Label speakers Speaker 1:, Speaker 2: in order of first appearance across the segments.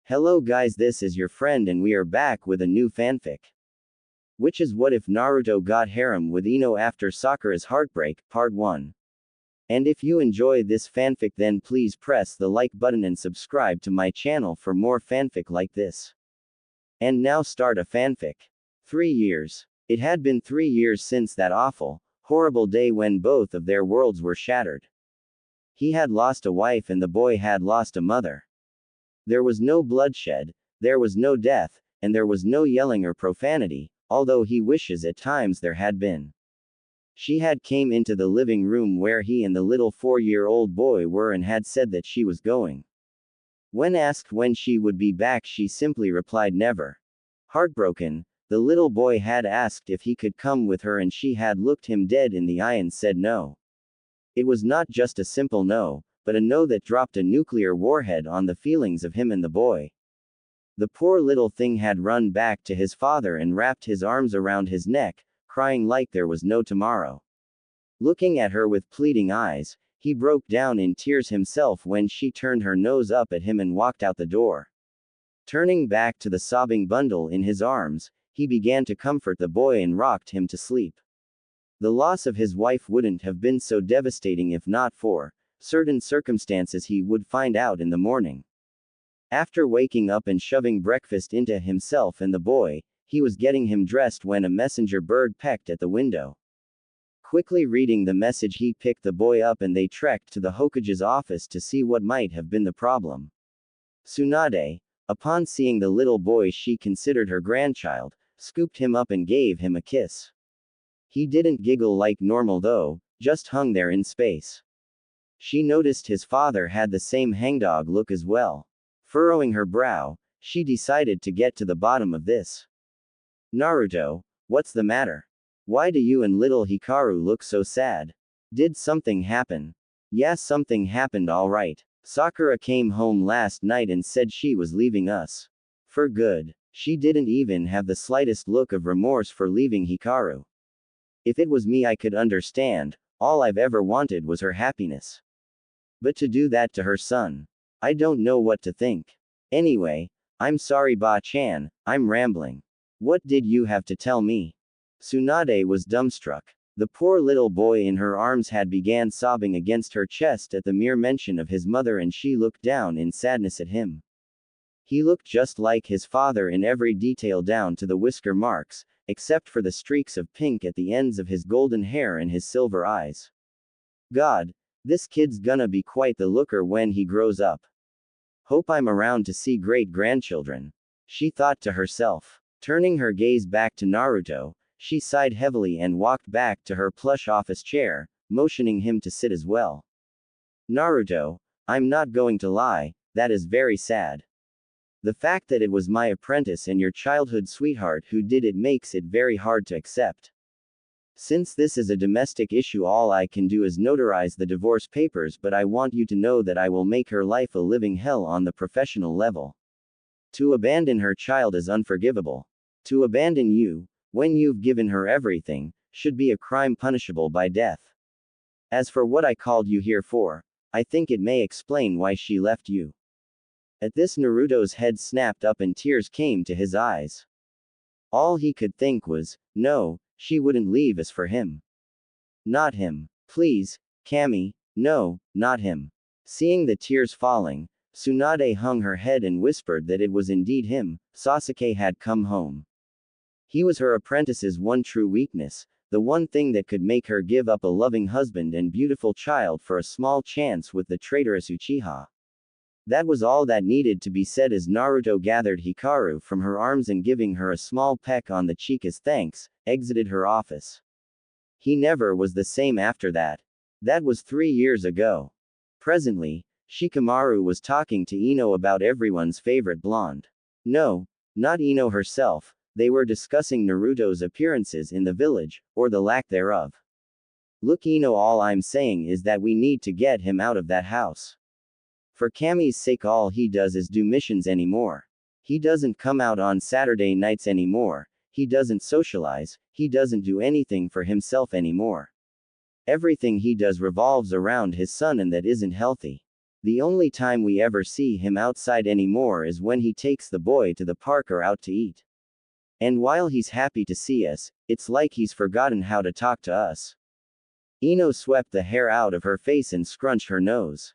Speaker 1: Hello guys, this is your friend and we are back with a new fanfic. Which is What If Naruto Got Harem with Ino After Sakura's Heartbreak, Part 1. And if you enjoy this fanfic then please press the like button and subscribe to my channel for more fanfic like this. And now start a fanfic. 3 years. It had been 3 years since that awful, horrible day when both of their worlds were shattered. He had lost a wife and the boy had lost a mother. There was no bloodshed, there was no death, and there was no yelling or profanity, although he wishes at times there had been. She had came into the living room where he and the little 4-year-old boy were and had said that she was going. When asked when she would be back she simply replied never. Heartbroken, the little boy had asked if he could come with her and she had looked him dead in the eye and said no. It was not just a simple no, but a no that dropped a nuclear warhead on the feelings of him and the boy. The poor little thing had run back to his father and wrapped his arms around his neck, crying like there was no tomorrow. Looking at her with pleading eyes, he broke down in tears himself when she turned her nose up at him and walked out the door. Turning back to the sobbing bundle in his arms, he began to comfort the boy and rocked him to sleep. The loss of his wife wouldn't have been so devastating if not for certain circumstances he would find out in the morning. After waking up and shoving breakfast into himself and the boy, he was getting him dressed when a messenger bird pecked at the window. Quickly reading the message he picked the boy up and they trekked to the Hokage's office to see what might have been the problem. Tsunade, upon seeing the little boy she considered her grandchild, scooped him up and gave him a kiss. He didn't giggle like normal though, just hung there in space. She noticed his father had the same hangdog look as well. Furrowing her brow, she decided to get to the bottom of this. Naruto, what's the matter? Why do you and little Hikaru look so sad? Did something happen? Yeah, something happened alright. Sakura came home last night and said she was leaving us. For good. She didn't even have the slightest look of remorse for leaving Hikaru. If it was me I could understand, all I've ever wanted was her happiness. But to do that to her son. I don't know what to think. Anyway, I'm sorry Ba-chan, I'm rambling. What did you have to tell me? Tsunade was dumbstruck. The poor little boy in her arms had began sobbing against her chest at the mere mention of his mother and she looked down in sadness at him. He looked just like his father in every detail down to the whisker marks, except for the streaks of pink at the ends of his golden hair and his silver eyes. God, this kid's gonna be quite the looker when he grows up. Hope I'm around to see great grandchildren. She thought to herself. Turning her gaze back to Naruto, she sighed heavily and walked back to her plush office chair, motioning him to sit as well. Naruto, I'm not going to lie, that is very sad. The fact that it was my apprentice and your childhood sweetheart who did it makes it very hard to accept. Since this is a domestic issue all I can do is notarize the divorce papers but I want you to know that I will make her life a living hell on the professional level. To abandon her child is unforgivable. To abandon you, when you've given her everything, should be a crime punishable by death. As for what I called you here for, I think it may explain why she left you. At this Naruto's head snapped up and tears came to his eyes. All he could think was, no, she wouldn't leave us for him. Not him. Please, Kami, no, not him. Seeing the tears falling, Tsunade hung her head and whispered that it was indeed him. Sasuke had come home. He was her apprentice's one true weakness, the one thing that could make her give up a loving husband and beautiful child for a small chance with the traitorous Uchiha. That was all that needed to be said as Naruto gathered Hikaru from her arms and giving her a small peck on the cheek as thanks, exited her office. He never was the same after that. That was 3 years ago. Presently, Shikamaru was talking to Ino about everyone's favorite blonde. No, not Ino herself, they were discussing Naruto's appearances in the village, or the lack thereof. Look Ino, all I'm saying is that we need to get him out of that house. For Kami's sake all he does is do missions anymore. He doesn't come out on Saturday nights anymore, he doesn't socialize, he doesn't do anything for himself anymore. Everything he does revolves around his son and that isn't healthy. The only time we ever see him outside anymore is when he takes the boy to the park or out to eat. And while he's happy to see us, it's like he's forgotten how to talk to us." Ino swept the hair out of her face and scrunched her nose.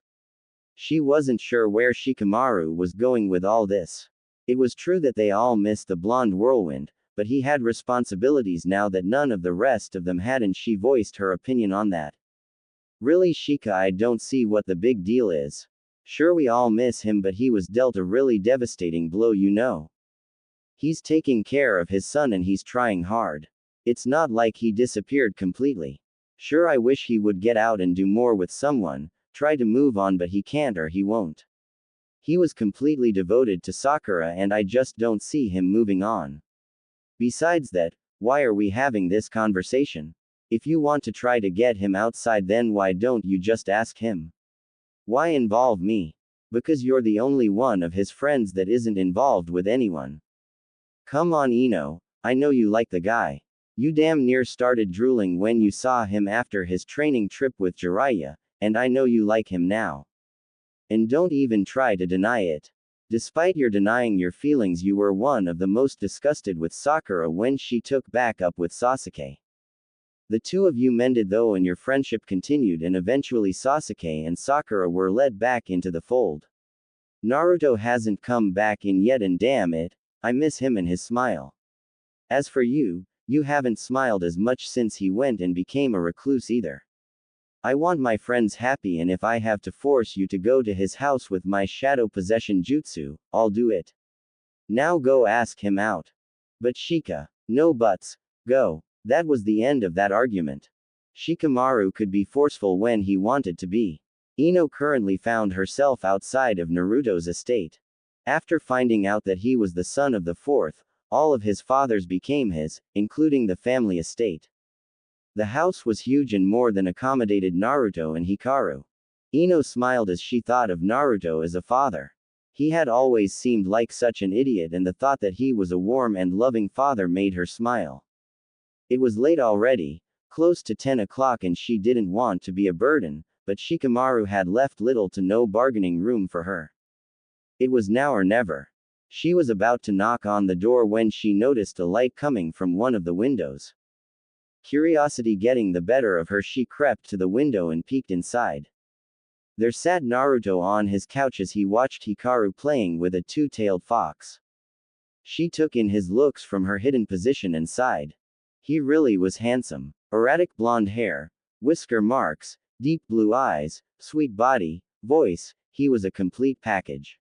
Speaker 1: She wasn't sure where Shikamaru was going with all this. It was true that they all missed the blonde whirlwind, but he had responsibilities now that none of the rest of them had, and she voiced her opinion on that. "Really, Shika, I don't see what the big deal is. Sure, we all miss him, but he was dealt a really devastating blow, you know. He's taking care of his son and he's trying hard. It's not like he disappeared completely. Sure, I wish he would get out and do more with someone, try to move on, but he can't or he won't. He was completely devoted to Sakura and I just don't see him moving on. Besides that, why are we having this conversation? If you want to try to get him outside, then why don't you just ask him? Why involve me? Because you're the only one of his friends that isn't involved with anyone. Come on, Ino, I know you like the guy. You damn near started drooling when you saw him after his training trip with Jiraiya, and I know you like him now. And don't even try to deny it. Despite your denying your feelings, you were one of the most disgusted with Sakura when she took back up with Sasuke. The two of you mended though, and your friendship continued, and eventually Sasuke and Sakura were led back into the fold. Naruto hasn't come back in yet, and damn it, I miss him and his smile. As for you, you haven't smiled as much since he went and became a recluse either. I want my friends happy, and if I have to force you to go to his house with my shadow possession jutsu, I'll do it. Now go ask him out. But Shika, no buts, go. That was the end of that argument. Shikamaru could be forceful when he wanted to be. Ino currently found herself outside of Naruto's estate. After finding out that he was the son of the fourth, all of his fathers became his, including the family estate. The house was huge and more than accommodated Naruto and Hikaru. Ino smiled as she thought of Naruto as a father. He had always seemed like such an idiot, and the thought that he was a warm and loving father made her smile. It was late already, close to 10 o'clock, and she didn't want to be a burden, but Shikamaru had left little to no bargaining room for her. It was now or never. She was about to knock on the door when she noticed a light coming from one of the windows. Curiosity getting the better of her, she crept to the window and peeked inside. There sat Naruto on his couch as he watched Hikaru playing with a two-tailed fox. She took in his looks from her hidden position and sighed. He really was handsome. Erratic blonde hair, whisker marks, deep blue eyes, sweet body, voice, he was a complete package.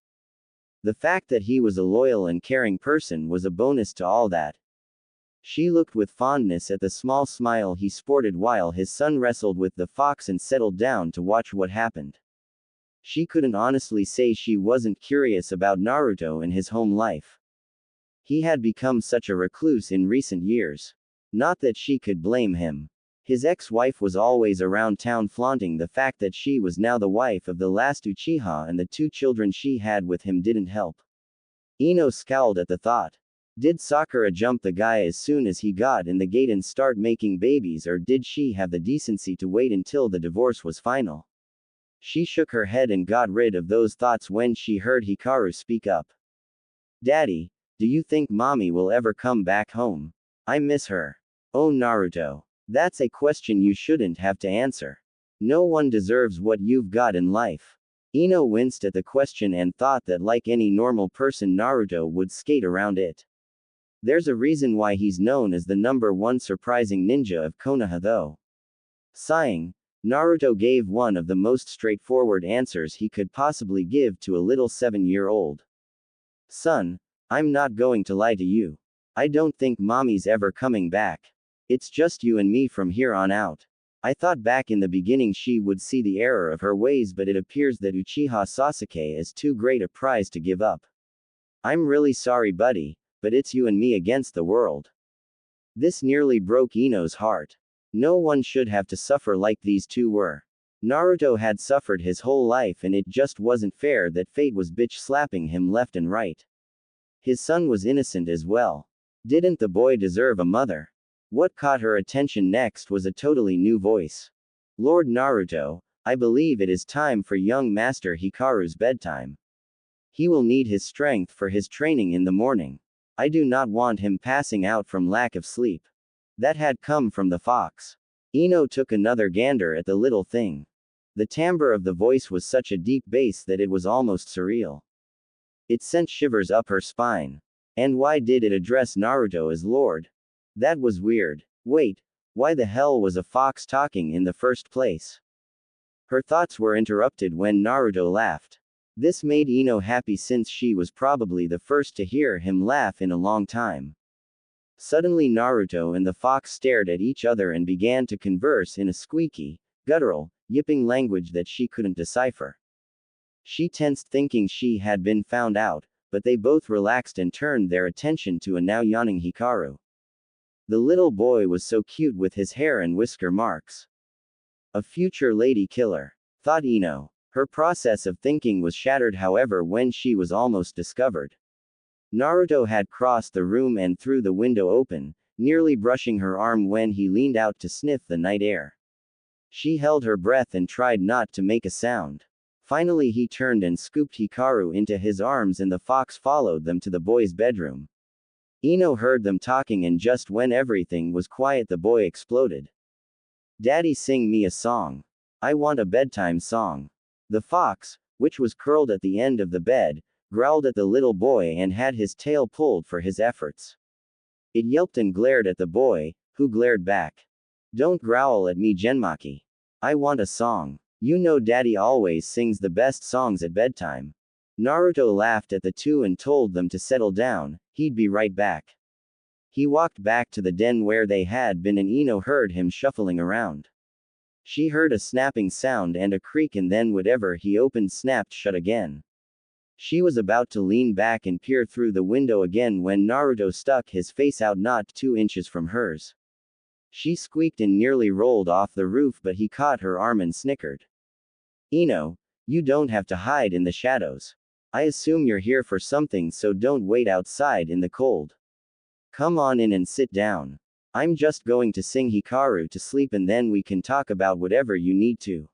Speaker 1: The fact that he was a loyal and caring person was a bonus to all that. She looked with fondness at the small smile he sported while his son wrestled with the fox and settled down to watch what happened. She couldn't honestly say she wasn't curious about Naruto and his home life. He had become such a recluse in recent years. Not that she could blame him. His ex-wife was always around town flaunting the fact that she was now the wife of the last Uchiha, and the two children she had with him didn't help. Ino scowled at the thought. Did Sakura jump the guy as soon as he got in the gate and start making babies, or did she have the decency to wait until the divorce was final? She shook her head and got rid of those thoughts when she heard Hikaru speak up. Daddy, do you think mommy will ever come back home? I miss her. Oh Naruto. That's a question you shouldn't have to answer. No one deserves what you've got in life. Ino winced at the question and thought that like any normal person Naruto would skate around it. There's a reason why he's known as the #1 surprising ninja of Konoha though. Sighing, Naruto gave one of the most straightforward answers he could possibly give to a little 7-year-old. Son, I'm not going to lie to you. I don't think mommy's ever coming back. It's just you and me from here on out. I thought back in the beginning she would see the error of her ways, but it appears that Uchiha Sasuke is too great a prize to give up. I'm really sorry buddy, but it's you and me against the world. This nearly broke Ino's heart. No one should have to suffer like these two were. Naruto had suffered his whole life, and it just wasn't fair that fate was bitch slapping him left and right. His son was innocent as well. Didn't the boy deserve a mother? What caught her attention next was a totally new voice. Lord Naruto, I believe it is time for young Master Hikaru's bedtime. He will need his strength for his training in the morning. I do not want him passing out from lack of sleep. That had come from the fox. Ino took another gander at the little thing. The timbre of the voice was such a deep bass that it was almost surreal. It sent shivers up her spine. And why did it address Naruto as Lord? That was weird. Wait, why the hell was a fox talking in the first place? Her thoughts were interrupted when Naruto laughed. This made Ino happy since she was probably the first to hear him laugh in a long time. Suddenly Naruto and the fox stared at each other and began to converse in a squeaky, guttural, yipping language that she couldn't decipher. She tensed thinking she had been found out, but they both relaxed and turned their attention to a now yawning Hikaru. The little boy was so cute with his hair and whisker marks. A future lady killer, thought Ino. Her process of thinking was shattered however when she was almost discovered. Naruto had crossed the room and threw the window open, nearly brushing her arm when he leaned out to sniff the night air. She held her breath and tried not to make a sound. Finally he turned and scooped Hikaru into his arms and the fox followed them to the boy's bedroom. Ino heard them talking and just when everything was quiet the boy exploded. "Daddy, sing me a song. I want a bedtime song." The fox, which was curled at the end of the bed, growled at the little boy and had his tail pulled for his efforts. It yelped and glared at the boy, who glared back. "Don't growl at me, Genmaki. I want a song. You know Daddy always sings the best songs at bedtime." Naruto laughed at the two and told them to settle down, he'd be right back. He walked back to the den where they had been and Ino heard him shuffling around. She heard a snapping sound and a creak and then whatever he opened snapped shut again. She was about to lean back and peer through the window again when Naruto stuck his face out not 2 inches from hers. She squeaked and nearly rolled off the roof but he caught her arm and snickered. "Ino, you don't have to hide in the shadows. I assume you're here for something so don't wait outside in the cold. Come on in and sit down. I'm just going to sing Hikaru to sleep and then we can talk about whatever you need to."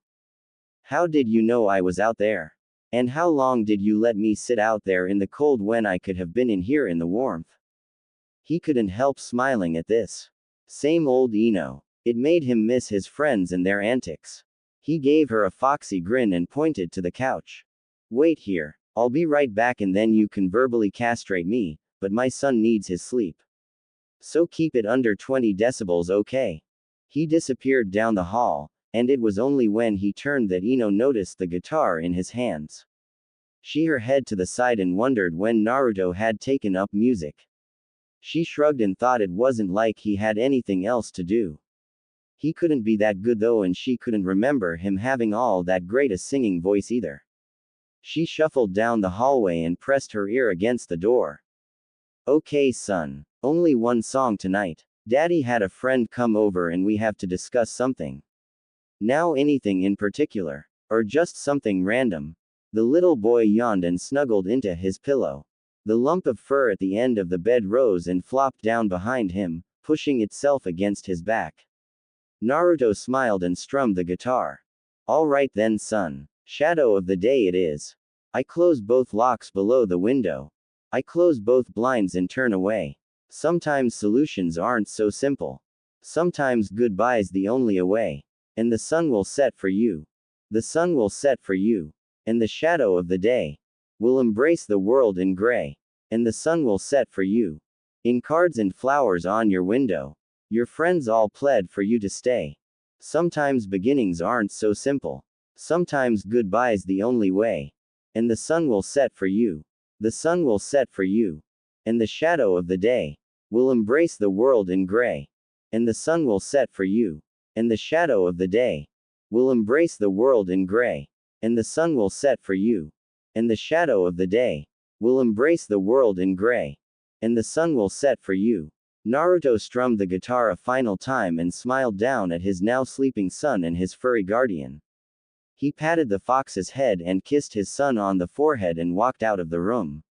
Speaker 1: "How did you know I was out there? And how long did you let me sit out there in the cold when I could have been in here in the warmth?" He couldn't help smiling at this. Same old Ino. It made him miss his friends and their antics. He gave her a foxy grin and pointed to the couch. "Wait here. I'll be right back and then you can verbally castrate me, but my son needs his sleep. So keep it under 20 decibels, okay?" He disappeared down the hall, and it was only when he turned that Ino noticed the guitar in his hands. She her head to the side and wondered when Naruto had taken up music. She shrugged and thought it wasn't like he had anything else to do. He couldn't be that good though and she couldn't remember him having all that great a singing voice either. She shuffled down the hallway and pressed her ear against the door. "Okay son. Only one song tonight. Daddy had a friend come over and we have to discuss something." "Now anything in particular? Or just something random?" The little boy yawned and snuggled into his pillow. The lump of fur at the end of the bed rose and flopped down behind him, pushing itself against his back. Naruto smiled and strummed the guitar. "All right then son. Shadow of the day it is. I close both locks below the window. I close both blinds and turn away. Sometimes solutions aren't so simple. Sometimes goodbye's the only way. And the sun will set for you. The sun will set for you. And the shadow of the day will embrace the world in gray. And the sun will set for you. In cards and flowers on your window. Your friends all pled for you to stay. Sometimes beginnings aren't so simple. Sometimes goodbye's the only way. And the sun will set for you. The sun will set for you. And the shadow of the day will embrace the world in gray. And the sun will set for you. And the shadow of the day will embrace the world in gray. And the sun will set for you. And the shadow of the day will embrace the world in gray. And the sun will set for you." Naruto strummed the guitar a final time and smiled down at his now sleeping son and his furry guardian. He patted the fox's head and kissed his son on the forehead and walked out of the room.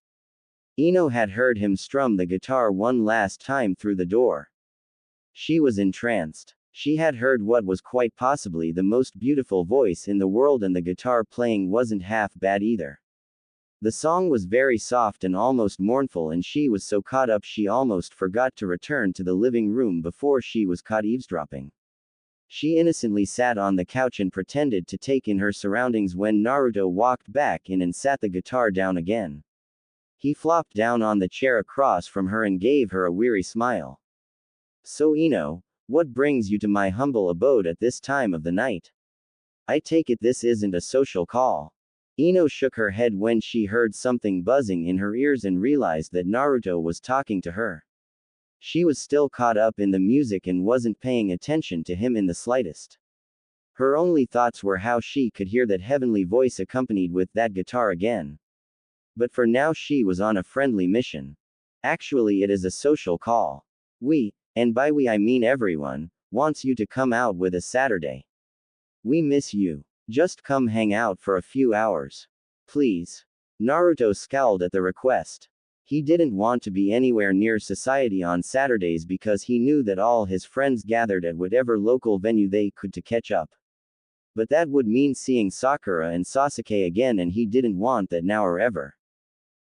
Speaker 1: Ino had heard him strum the guitar one last time through the door. She was entranced. She had heard what was quite possibly the most beautiful voice in the world, and the guitar playing wasn't half bad either. The song was very soft and almost mournful, and she was so caught up she almost forgot to return to the living room before she was caught eavesdropping. She innocently sat on the couch and pretended to take in her surroundings when Naruto walked back in and sat the guitar down again. He flopped down on the chair across from her and gave her a weary smile. "So Ino, what brings you to my humble abode at this time of the night? I take it this isn't a social call." Ino shook her head when she heard something buzzing in her ears and realized that Naruto was talking to her. She was still caught up in the music and wasn't paying attention to him in the slightest. Her only thoughts were how she could hear that heavenly voice accompanied with that guitar again. But for now she was on a friendly mission. Actually, it is a social call. We, and by we I mean everyone, wants you to come out with us Saturday. We miss you. Just come hang out for a few hours. Please. Naruto scowled at the request. He didn't want to be anywhere near society on Saturdays because he knew that all his friends gathered at whatever local venue they could to catch up. But that would mean seeing Sakura and Sasuke again, and he didn't want that now or ever.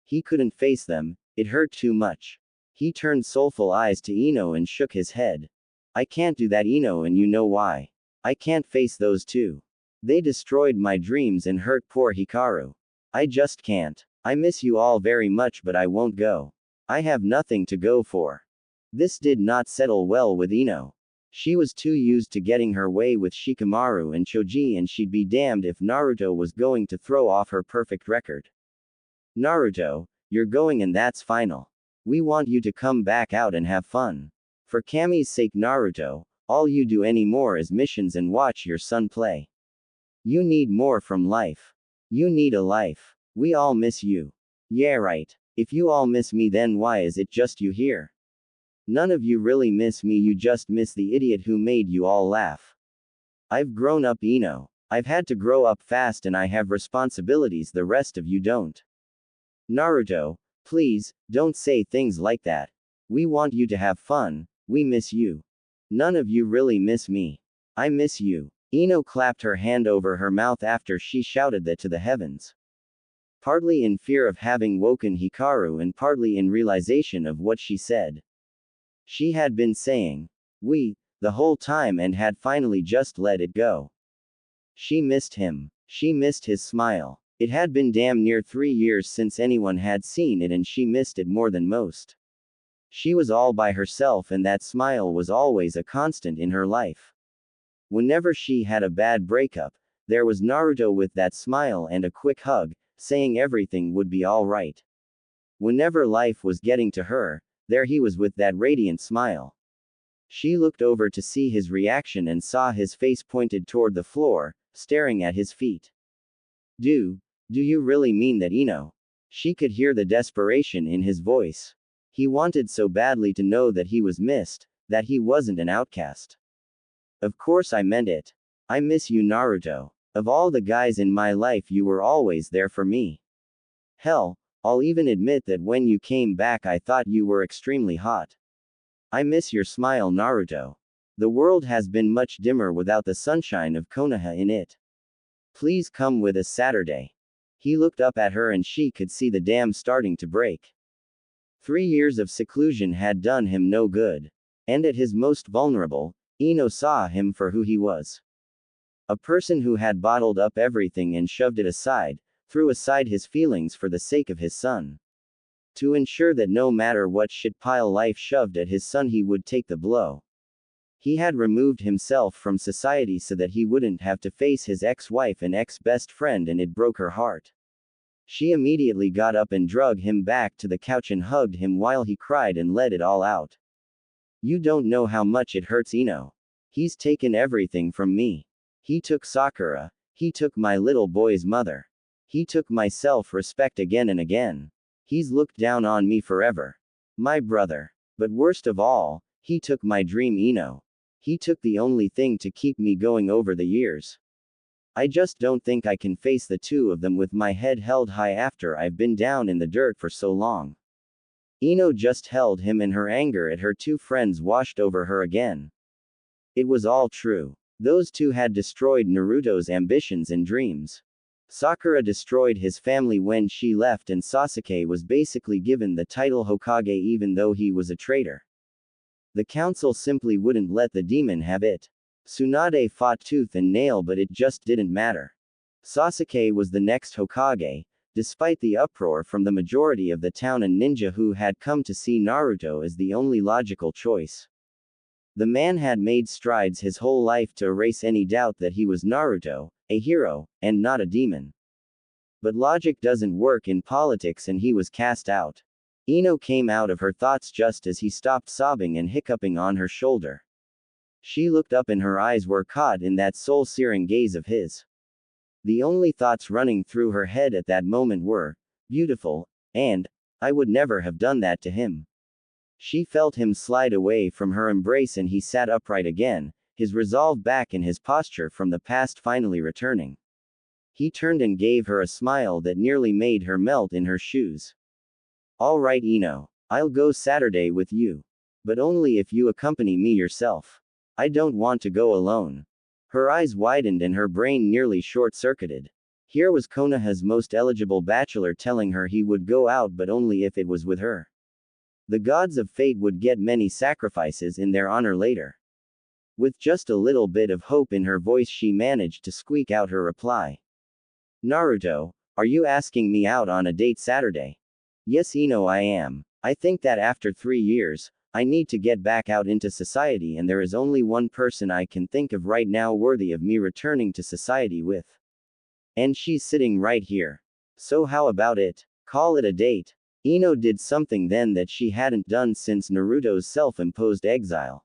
Speaker 1: He couldn't face them, it hurt too much. He turned soulful eyes to Ino and shook his head. "I can't do that, Ino, and you know why. I can't face those two. They destroyed my dreams and hurt poor Hikaru. I just can't. I miss you all very much, but I won't go. I have nothing to go for." This did not settle well with Ino. She was too used to getting her way with Shikamaru and Choji, and she'd be damned if Naruto was going to throw off her perfect record. "Naruto, you're going, and that's final. We want you to come back out and have fun. For Kami's sake, Naruto, all you do anymore is missions and watch your son play. You need more from life. You need a life. We all miss you." "Yeah, right. If you all miss me, then why is it just you here? None of you really miss me, you just miss the idiot who made you all laugh. I've grown up, Ino. I've had to grow up fast, and I have responsibilities the rest of you don't. Naruto, please, don't say things like that. We want you to have fun. We miss you. None of you really miss me. I miss you." Ino clapped her hand over her mouth after she shouted that to the heavens. Partly in fear of having woken Hikaru and partly in realization of what she said. She had been saying, "we," the whole time and had finally just let it go. She missed him. She missed his smile. It had been damn near 3 years since anyone had seen it, and she missed it more than most. She was all by herself, and that smile was always a constant in her life. Whenever she had a bad breakup, there was Naruto with that smile and a quick hug, saying everything would be all right. Whenever life was getting to her, there he was with that radiant smile. She looked over to see his reaction and saw his face pointed toward the floor, staring at his feet. Do you really mean that, Ino?" She could hear the desperation in his voice. He wanted so badly to know that he was missed, that he wasn't an outcast. "Of course I meant it. I miss you, Naruto. Of all the guys in my life, you were always there for me. Hell, I'll even admit that when you came back I thought you were extremely hot. I miss your smile, Naruto. The world has been much dimmer without the sunshine of Konoha in it. Please come with us Saturday." He looked up at her and she could see the dam starting to break. 3 years of seclusion had done him no good. And at his most vulnerable, Ino saw him for who he was. A person who had bottled up everything and shoved it aside, threw aside his feelings for the sake of his son. To ensure that no matter what shit pile life shoved at his son, he would take the blow. He had removed himself from society so that he wouldn't have to face his ex-wife and ex-best friend, and it broke her heart. She immediately got up and dragged him back to the couch and hugged him while he cried and let it all out. "You don't know how much it hurts, Ino. He's taken everything from me. He took Sakura. He took my little boy's mother. He took my self-respect again and again. He's looked down on me forever. My brother. But worst of all, he took my dream, Ino. He took the only thing to keep me going over the years. I just don't think I can face the two of them with my head held high after I've been down in the dirt for so long." Ino just held him, and her anger at her two friends washed over her again. It was all true. Those two had destroyed Naruto's ambitions and dreams. Sakura destroyed his family when she left, and Sasuke was basically given the title Hokage even though he was a traitor. The council simply wouldn't let the demon have it. Tsunade fought tooth and nail, but it just didn't matter. Sasuke was the next Hokage, despite the uproar from the majority of the town and ninja who had come to see Naruto as the only logical choice. The man had made strides his whole life to erase any doubt that he was Naruto, a hero, and not a demon. But logic doesn't work in politics, and he was cast out. Ino came out of her thoughts just as he stopped sobbing and hiccuping on her shoulder. She looked up and her eyes were caught in that soul-searing gaze of his. The only thoughts running through her head at that moment were, beautiful, and, I would never have done that to him. She felt him slide away from her embrace and he sat upright again, his resolve back in his posture from the past finally returning. He turned and gave her a smile that nearly made her melt in her shoes. All right, Ino. I'll go Saturday with you. But only if you accompany me yourself. I don't want to go alone. Her eyes widened and her brain nearly short-circuited. Here was Konoha's most eligible bachelor telling her he would go out but only if it was with her. The gods of fate would get many sacrifices in their honor later. With just a little bit of hope in her voice, she managed to squeak out her reply. Naruto, are you asking me out on a date Saturday? Yes, Ino, I am. I think that after 3 years, I need to get back out into society, and there is only one person I can think of right now worthy of me returning to society with. And she's sitting right here. So how about it? Call it a date. Ino did something then that she hadn't done since Naruto's self-imposed exile.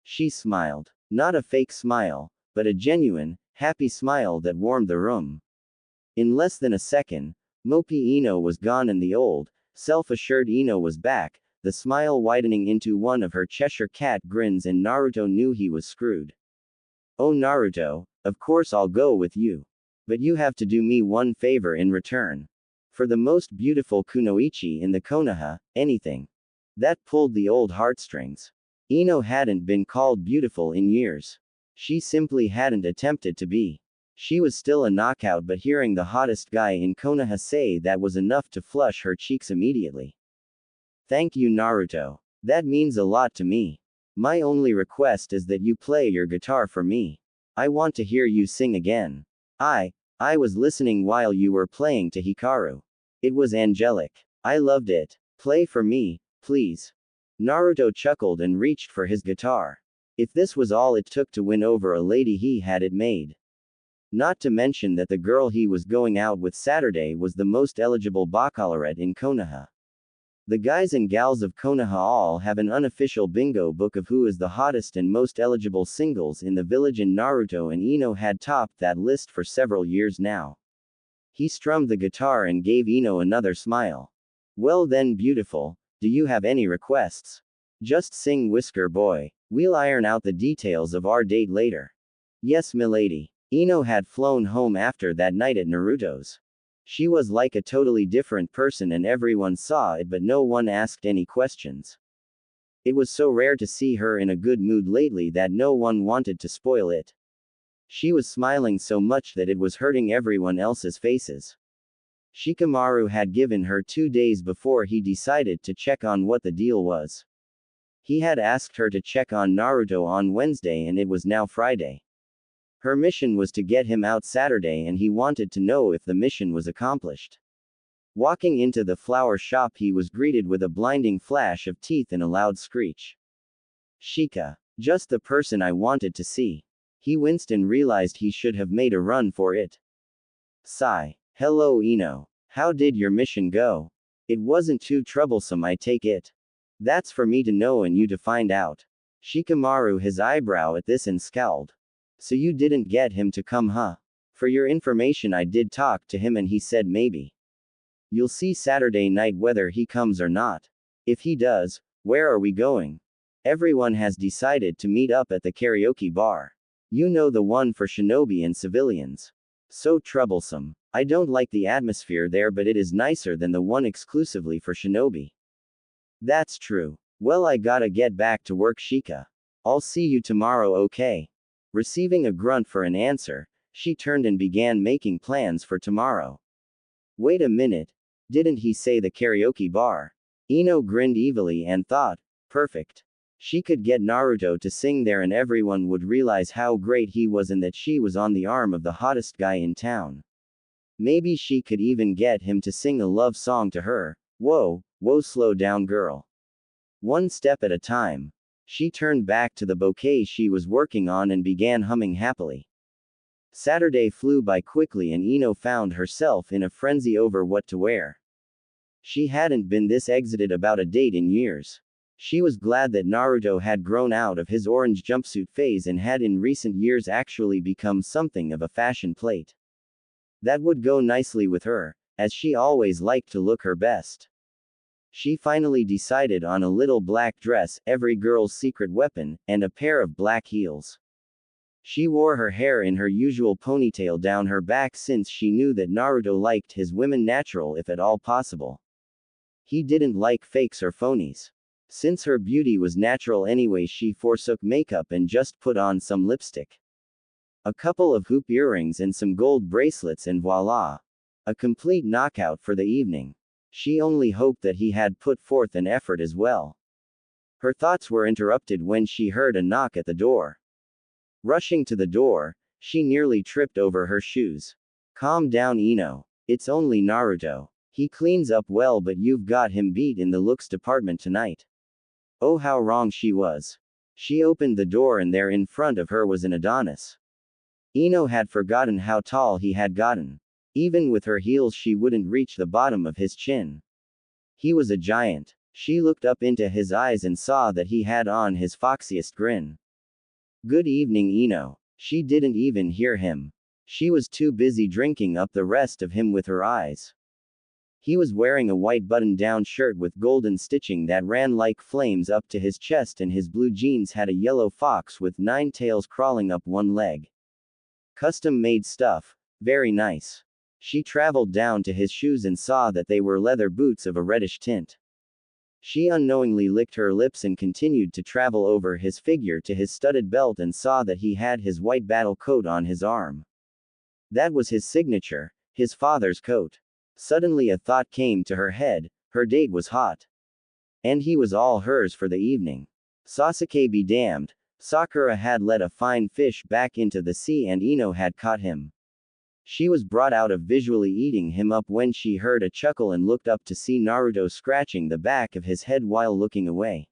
Speaker 1: She smiled. Not a fake smile, but a genuine, happy smile that warmed the room. In less than a second, mopey Ino was gone and the old, self-assured Ino was back, the smile widening into one of her Cheshire cat grins, and Naruto knew he was screwed. Oh Naruto, of course I'll go with you. But you have to do me one favor in return. For the most beautiful kunoichi in the Konoha, anything. That pulled the old heartstrings. Ino hadn't been called beautiful in years. She simply hadn't attempted to be. She was still a knockout, but hearing the hottest guy in Konoha say that was enough to flush her cheeks immediately. Thank you, Naruto. That means a lot to me. My only request is that you play your guitar for me. I want to hear you sing again. I was listening while you were playing to Hikaru. It was angelic. I loved it. Play for me, please. Naruto chuckled and reached for his guitar. If this was all it took to win over a lady, he had it made. Not to mention that the girl he was going out with Saturday was the most eligible baccalaureate in Konoha. The guys and gals of Konoha all have an unofficial bingo book of who is the hottest and most eligible singles in the village, and Naruto and Ino had topped that list for several years now. He strummed the guitar and gave Ino another smile. Well then, beautiful, do you have any requests? Just sing, Whisker Boy. We'll iron out the details of our date later. Yes, milady. Ino had flown home after that night at Naruto's. She was like a totally different person and everyone saw it, but no one asked any questions. It was so rare to see her in a good mood lately that no one wanted to spoil it. She was smiling so much that it was hurting everyone else's faces. Shikamaru had given her 2 days before he decided to check on what the deal was. He had asked her to check on Naruto on Wednesday and it was now Friday. Her mission was to get him out Saturday, and he wanted to know if the mission was accomplished. Walking into the flower shop, he was greeted with a blinding flash of teeth and a loud screech. Shika. Just the person I wanted to see. He winced and realized he should have made a run for it. Sigh. Hello, Ino. How did your mission go? It wasn't too troublesome, I take it. That's for me to know and you to find out. Shikamaru his eyebrow at this and scowled. So you didn't get him to come, huh? For your information, I did talk to him and he said maybe. You'll see Saturday night whether he comes or not. If he does, where are we going? Everyone has decided to meet up at the karaoke bar. You know, the one for shinobi and civilians. So troublesome. I don't like the atmosphere there, but it is nicer than the one exclusively for shinobi. That's true. Well, I gotta get back to work, Shika. I'll see you tomorrow, okay? Receiving a grunt for an answer, she turned and began making plans for tomorrow. Wait a minute. Didn't he say the karaoke bar? Ino grinned evilly and thought, perfect. She could get Naruto to sing there and everyone would realize how great he was and that she was on the arm of the hottest guy in town. Maybe she could even get him to sing a love song to her. Whoa, slow down, girl. One step at a time. She turned back to the bouquet she was working on and began humming happily. Saturday flew by quickly and Ino found herself in a frenzy over what to wear. She hadn't been this excited about a date in years. She was glad that Naruto had grown out of his orange jumpsuit phase and had in recent years actually become something of a fashion plate. That would go nicely with her, as she always liked to look her best. She finally decided on a little black dress, every girl's secret weapon, and a pair of black heels. She wore her hair in her usual ponytail down her back since she knew that Naruto liked his women natural if at all possible. He didn't like fakes or phonies. Since her beauty was natural anyway, she forsook makeup and just put on some lipstick. A couple of hoop earrings and some gold bracelets and voila! A complete knockout for the evening. She only hoped that he had put forth an effort as well. Her thoughts were interrupted when she heard a knock at the door. Rushing to the door, she nearly tripped over her shoes. Calm down, Ino. It's only Naruto. He cleans up well, but you've got him beat in the looks department tonight. Oh, how wrong she was. She opened the door and there in front of her was an Adonis. Ino had forgotten how tall he had gotten. Even with her heels she wouldn't reach the bottom of his chin. He was a giant. She looked up into his eyes and saw that he had on his foxiest grin. Good evening, Ino. She didn't even hear him. She was too busy drinking up the rest of him with her eyes. He was wearing a white button-down shirt with golden stitching that ran like flames up to his chest, and his blue jeans had a yellow fox with 9 tails crawling up one leg. Custom-made stuff. Very nice. She traveled down to his shoes and saw that they were leather boots of a reddish tint. She unknowingly licked her lips and continued to travel over his figure to his studded belt and saw that he had his white battle coat on his arm. That was his signature, his father's coat. Suddenly a thought came to her head, her date was hot. And he was all hers for the evening. Sasuke be damned, Sakura had let a fine fish back into the sea and Ino had caught him. She was brought out of visually eating him up when she heard a chuckle and looked up to see Naruto scratching the back of his head while looking away.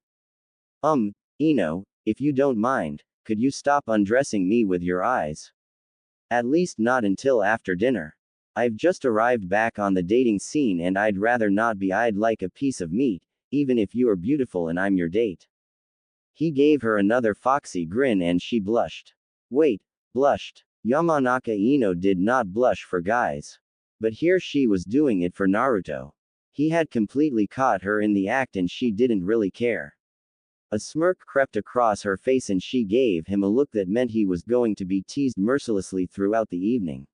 Speaker 1: Ino, if you don't mind, could you stop undressing me with your eyes? At least not until after dinner. I've just arrived back on the dating scene and I'd rather not be eyed like a piece of meat, even if you are beautiful and I'm your date. He gave her another foxy grin and she blushed. Wait, blushed. Yamanaka Ino did not blush for guys. But here she was doing it for Naruto. He had completely caught her in the act and she didn't really care. A smirk crept across her face and she gave him a look that meant he was going to be teased mercilessly throughout the evening.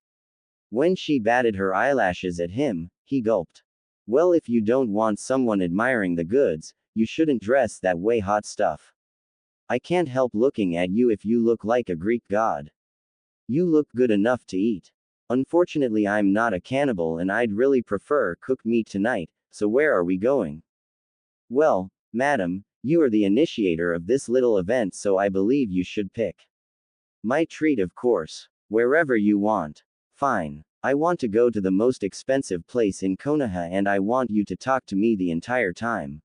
Speaker 1: When she batted her eyelashes at him, he gulped. Well, if you don't want someone admiring the goods, you shouldn't dress that way, hot stuff. I can't help looking at you if you look like a Greek god. You look good enough to eat. Unfortunately, I'm not a cannibal and I'd really prefer cooked meat tonight, so where are we going? Well, madam, you are the initiator of this little event, so I believe you should pick. My treat, of course. Wherever you want. Fine. I want to go to the most expensive place in Konoha and I want you to talk to me the entire time.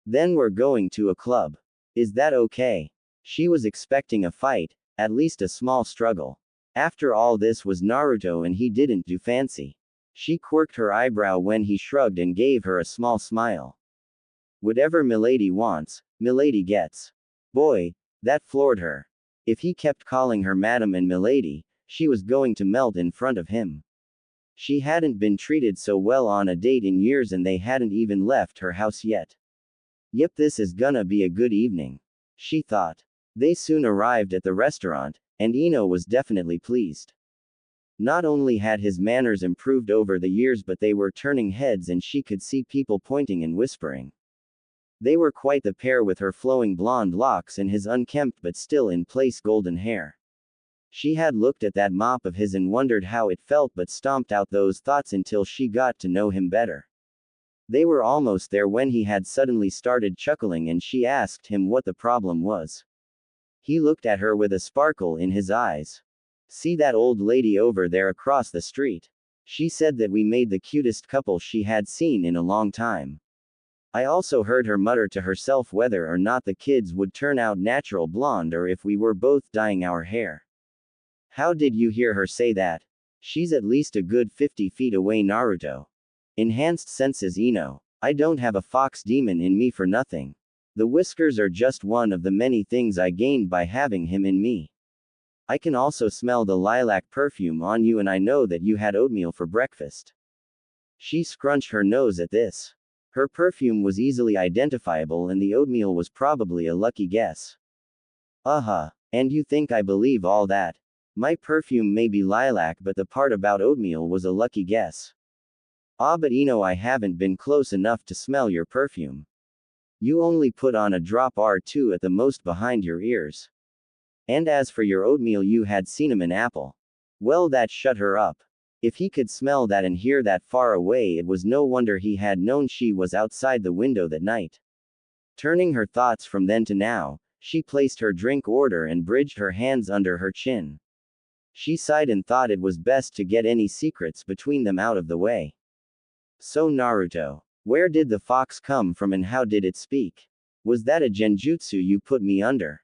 Speaker 1: Then we're going to a club. Is that okay? She was expecting a fight, at least a small struggle. After all, this was Naruto and he didn't do fancy. She quirked her eyebrow when he shrugged and gave her a small smile. Whatever milady wants, milady gets. Boy, that floored her. If he kept calling her madam and milady, she was going to melt in front of him. She hadn't been treated so well on a date in years and they hadn't even left her house yet. Yep, this is gonna be a good evening, she thought. They soon arrived at the restaurant, and Ino was definitely pleased. Not only had his manners improved over the years, but they were turning heads and she could see people pointing and whispering. They were quite the pair with her flowing blonde locks and his unkempt but still in place golden hair. She had looked at that mop of his and wondered how it felt but stomped out those thoughts until she got to know him better. They were almost there when he had suddenly started chuckling and she asked him what the problem was. He looked at her with a sparkle in his eyes. See that old lady over there across the street? She said that we made the cutest couple she had seen in a long time. I also heard her mutter to herself whether or not the kids would turn out natural blonde or if we were both dyeing our hair. How did you hear her say that? She's at least a good 50 feet away, Naruto. Enhanced senses, Ino. I don't have a fox demon in me for nothing. The whiskers are just one of the many things I gained by having him in me. I can also smell the lilac perfume on you and I know that you had oatmeal for breakfast. She scrunched her nose at this. Her perfume was easily identifiable and the oatmeal was probably a lucky guess. And you think I believe all that? My perfume may be lilac but the part about oatmeal was a lucky guess. But Ino, I haven't been close enough to smell your perfume. You only put on a drop or two at the most behind your ears. And as for your oatmeal, you had cinnamon apple. Well, that shut her up. If he could smell that and hear that far away, it was no wonder he had known she was outside the window that night. Turning her thoughts from then to now, she placed her drink order and bridged her hands under her chin. She sighed and thought it was best to get any secrets between them out of the way. So Naruto, where did the fox come from and how did it speak? Was that a genjutsu you put me under?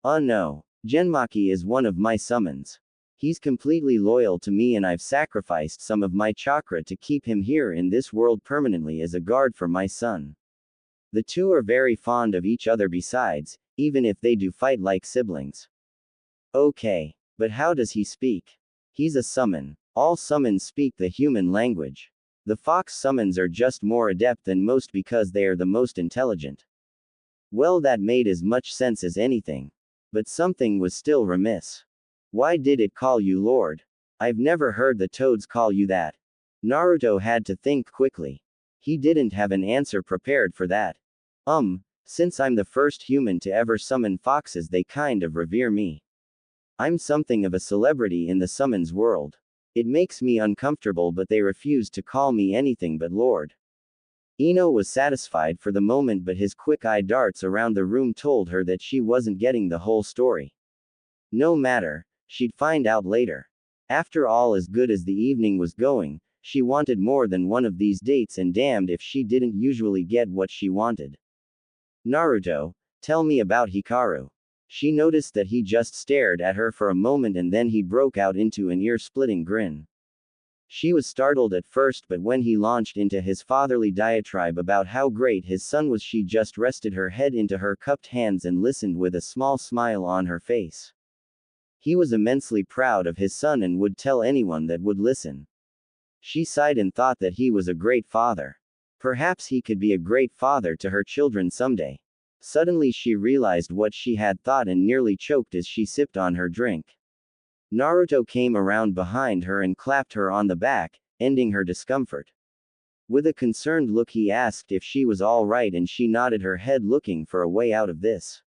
Speaker 1: No. Genmaki is one of my summons. He's completely loyal to me and I've sacrificed some of my chakra to keep him here in this world permanently as a guard for my son. The two are very fond of each other besides, even if they do fight like siblings. Okay. But how does he speak? He's a summon. All summons speak the human language. The fox summons are just more adept than most because they are the most intelligent. Well, that made as much sense as anything. But something was still remiss. Why did it call you Lord? I've never heard the toads call you that. Naruto had to think quickly. He didn't have an answer prepared for that. Since I'm the first human to ever summon foxes, they kind of revere me. I'm something of a celebrity in the summons world. It makes me uncomfortable, but they refuse to call me anything but Lord. Ino was satisfied for the moment, but his quick eye darts around the room told her that she wasn't getting the whole story. No matter, she'd find out later. After all, as good as the evening was going, she wanted more than one of these dates, and damned if she didn't usually get what she wanted. Naruto, tell me about Hikaru. She noticed that he just stared at her for a moment and then he broke out into an ear-splitting grin. She was startled at first, but when he launched into his fatherly diatribe about how great his son was, she just rested her head into her cupped hands and listened with a small smile on her face. He was immensely proud of his son and would tell anyone that would listen. She sighed and thought that he was a great father. Perhaps he could be a great father to her children someday. Suddenly she realized what she had thought and nearly choked as she sipped on her drink. Naruto came around behind her and clapped her on the back, ending her discomfort. With a concerned look he asked if she was all right and she nodded her head looking for a way out of this.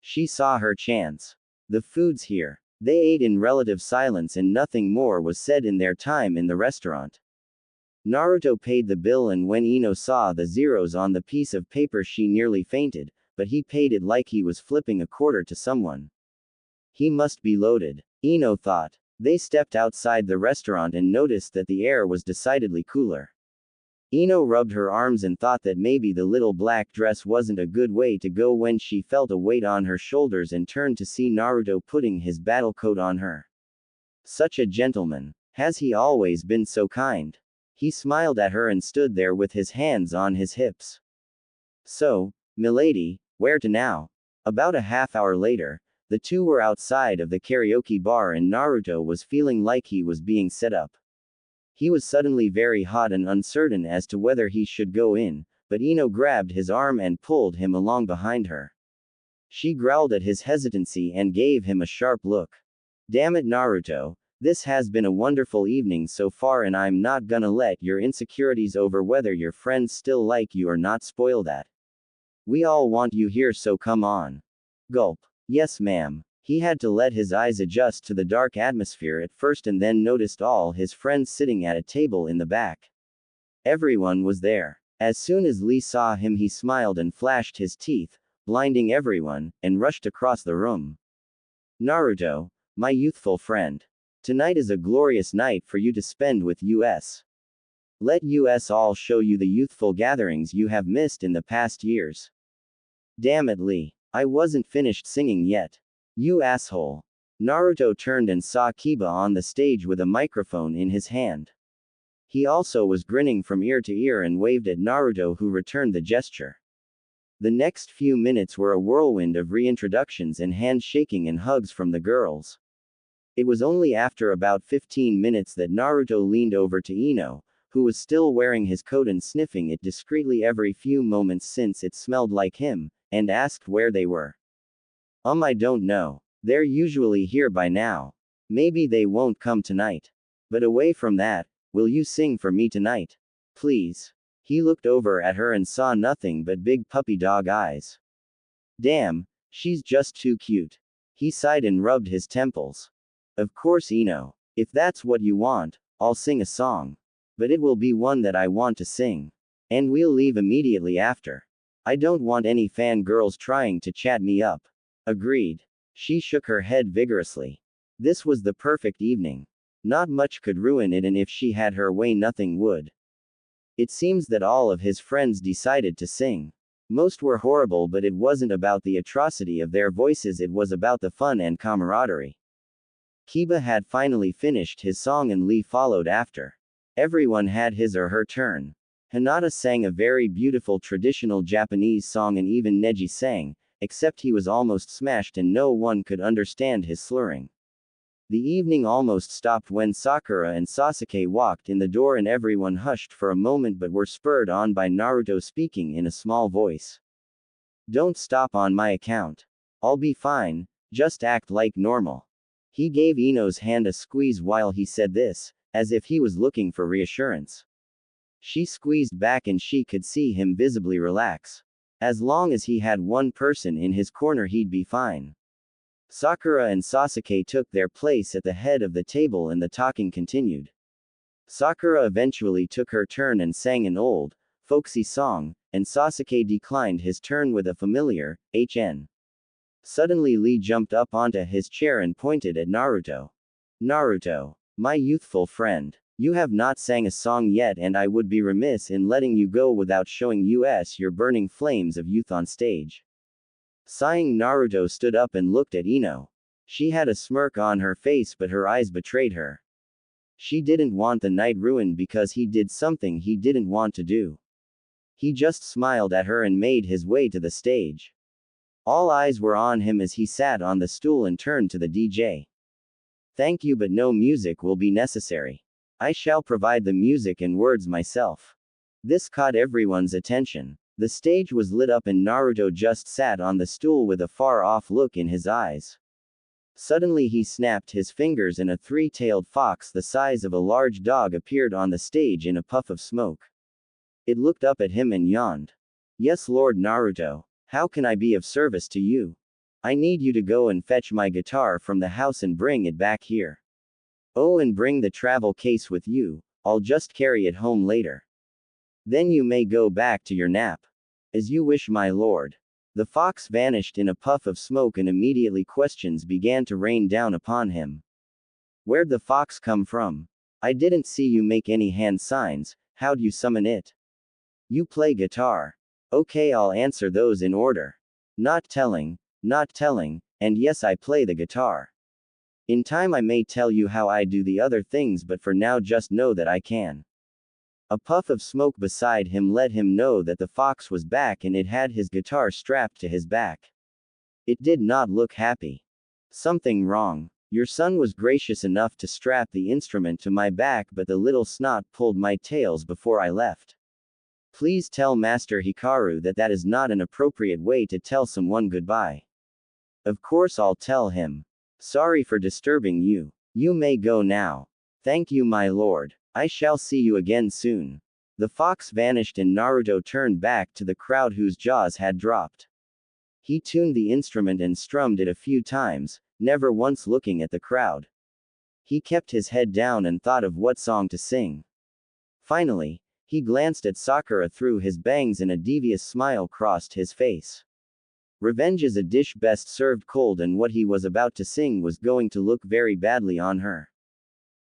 Speaker 1: She saw her chance. The food's here. They ate in relative silence and nothing more was said in their time in the restaurant. Naruto paid the bill and when Ino saw the zeros on the piece of paper she nearly fainted, but he paid it like he was flipping a quarter to someone. He must be loaded, Ino thought. They stepped outside the restaurant and noticed that the air was decidedly cooler. Ino rubbed her arms and thought that maybe the little black dress wasn't a good way to go when she felt a weight on her shoulders and turned to see Naruto putting his battle coat on her. Such a gentleman. Has he always been so kind? He smiled at her and stood there with his hands on his hips. So, milady, where to now? About a half hour later, the two were outside of the karaoke bar and Naruto was feeling like he was being set up. He was suddenly very hot and uncertain as to whether he should go in, but Ino grabbed his arm and pulled him along behind her. She growled at his hesitancy and gave him a sharp look. Damn it, Naruto, this has been a wonderful evening so far and I'm not gonna let your insecurities over whether your friends still like you or not spoil that. We all want you here, so come on. Gulp. Yes, ma'am. He had to let his eyes adjust to the dark atmosphere at first and then noticed all his friends sitting at a table in the back. Everyone was there. As soon as Lee saw him, he smiled and flashed his teeth, blinding everyone, and rushed across the room. Naruto, my youthful friend. Tonight is a glorious night for you to spend with us. Let us all show you the youthful gatherings you have missed in the past years. Damn it, Lee. I wasn't finished singing yet. You asshole. Naruto turned and saw Kiba on the stage with a microphone in his hand. He also was grinning from ear to ear and waved at Naruto, who returned the gesture. The next few minutes were a whirlwind of reintroductions and handshaking and hugs from the girls. It was only after about 15 minutes that Naruto leaned over to Ino, who was still wearing his coat and sniffing it discreetly every few moments since it smelled like him, and asked where they were. I don't know. They're usually here by now. Maybe they won't come tonight. But away from that, will you sing for me tonight? Please. He looked over at her and saw nothing but big puppy dog eyes. Damn, she's just too cute. He sighed and rubbed his temples. Of course, Ino. If that's what you want, I'll sing a song. But it will be one that I want to sing. And we'll leave immediately after. I don't want any fangirls trying to chat me up. Agreed. She shook her head vigorously. This was the perfect evening. Not much could ruin it, and if she had her way, nothing would. It seems that all of his friends decided to sing. Most were horrible, but it wasn't about the atrocity of their voices, it was about the fun and camaraderie. Kiba had finally finished his song and Lee followed after. Everyone had his or her turn. Hinata sang a very beautiful traditional Japanese song, and even Neji sang, except he was almost smashed and no one could understand his slurring. The evening almost stopped when Sakura and Sasuke walked in the door, and everyone hushed for a moment but were spurred on by Naruto speaking in a small voice. Don't stop on my account. I'll be fine, just act like normal. He gave Ino's hand a squeeze while he said this, as if he was looking for reassurance. She squeezed back and she could see him visibly relax. As long as he had one person in his corner, he'd be fine. Sakura and Sasuke took their place at the head of the table and the talking continued. Sakura eventually took her turn and sang an old, folksy song, and Sasuke declined his turn with a familiar, HN. Suddenly Lee jumped up onto his chair and pointed at Naruto. Naruto, my youthful friend, you have not sang a song yet, and I would be remiss in letting you go without showing us your burning flames of youth on stage. Sighing, Naruto stood up and looked at Ino. She had a smirk on her face, but her eyes betrayed her. She didn't want the night ruined because he did something he didn't want to do. He just smiled at her and made his way to the stage. All eyes were on him as he sat on the stool and turned to the DJ. Thank you, but no music will be necessary. I shall provide the music and words myself. This caught everyone's attention. The stage was lit up and Naruto just sat on the stool with a far-off look in his eyes. Suddenly he snapped his fingers and a three-tailed fox the size of a large dog appeared on the stage in a puff of smoke. It looked up at him and yawned. Yes, Lord Naruto, how can I be of service to you? I need you to go and fetch my guitar from the house and bring it back here. Oh, and bring the travel case with you, I'll just carry it home later. Then you may go back to your nap. As you wish, my lord. The fox vanished in a puff of smoke and immediately questions began to rain down upon him. Where'd the fox come from? I didn't see you make any hand signs, how'd you summon it? You play guitar. Okay, I'll answer those in order. Not telling, and yes, I play the guitar. In time I may tell you how I do the other things, but for now just know that I can. A puff of smoke beside him let him know that the fox was back and it had his guitar strapped to his back. It did not look happy. Something wrong. Your son was gracious enough to strap the instrument to my back, but the little snot pulled my tails before I left. Please tell Master Hikaru that that is not an appropriate way to tell someone goodbye. Of course I'll tell him. Sorry for disturbing you. You may go now. Thank you, my lord. I shall see you again soon. The fox vanished and Naruto turned back to the crowd whose jaws had dropped. He tuned the instrument and strummed it a few times, never once looking at the crowd. He kept his head down and thought of what song to sing. Finally, he glanced at Sakura through his bangs and a devious smile crossed his face. Revenge is a dish best served cold, and what he was about to sing was going to look very badly on her.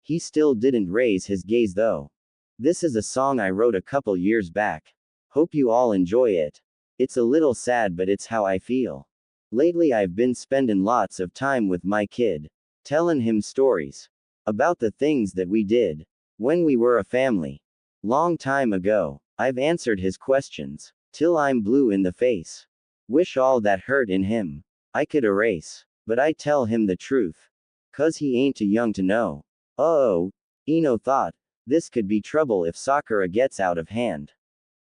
Speaker 1: He still didn't raise his gaze though. This is a song I wrote a couple years back. Hope you all enjoy it. It's a little sad, but it's how I feel. Lately I've been spending lots of time with my kid. Telling him stories. About the things that we did. When we were a family. Long time ago. I've answered his questions. Till I'm blue in the face. Wish all that hurt in him I could erase. But I tell him the truth. 'Cause he ain't too young to know. Oh, Ino thought. This could be trouble if Sakura gets out of hand.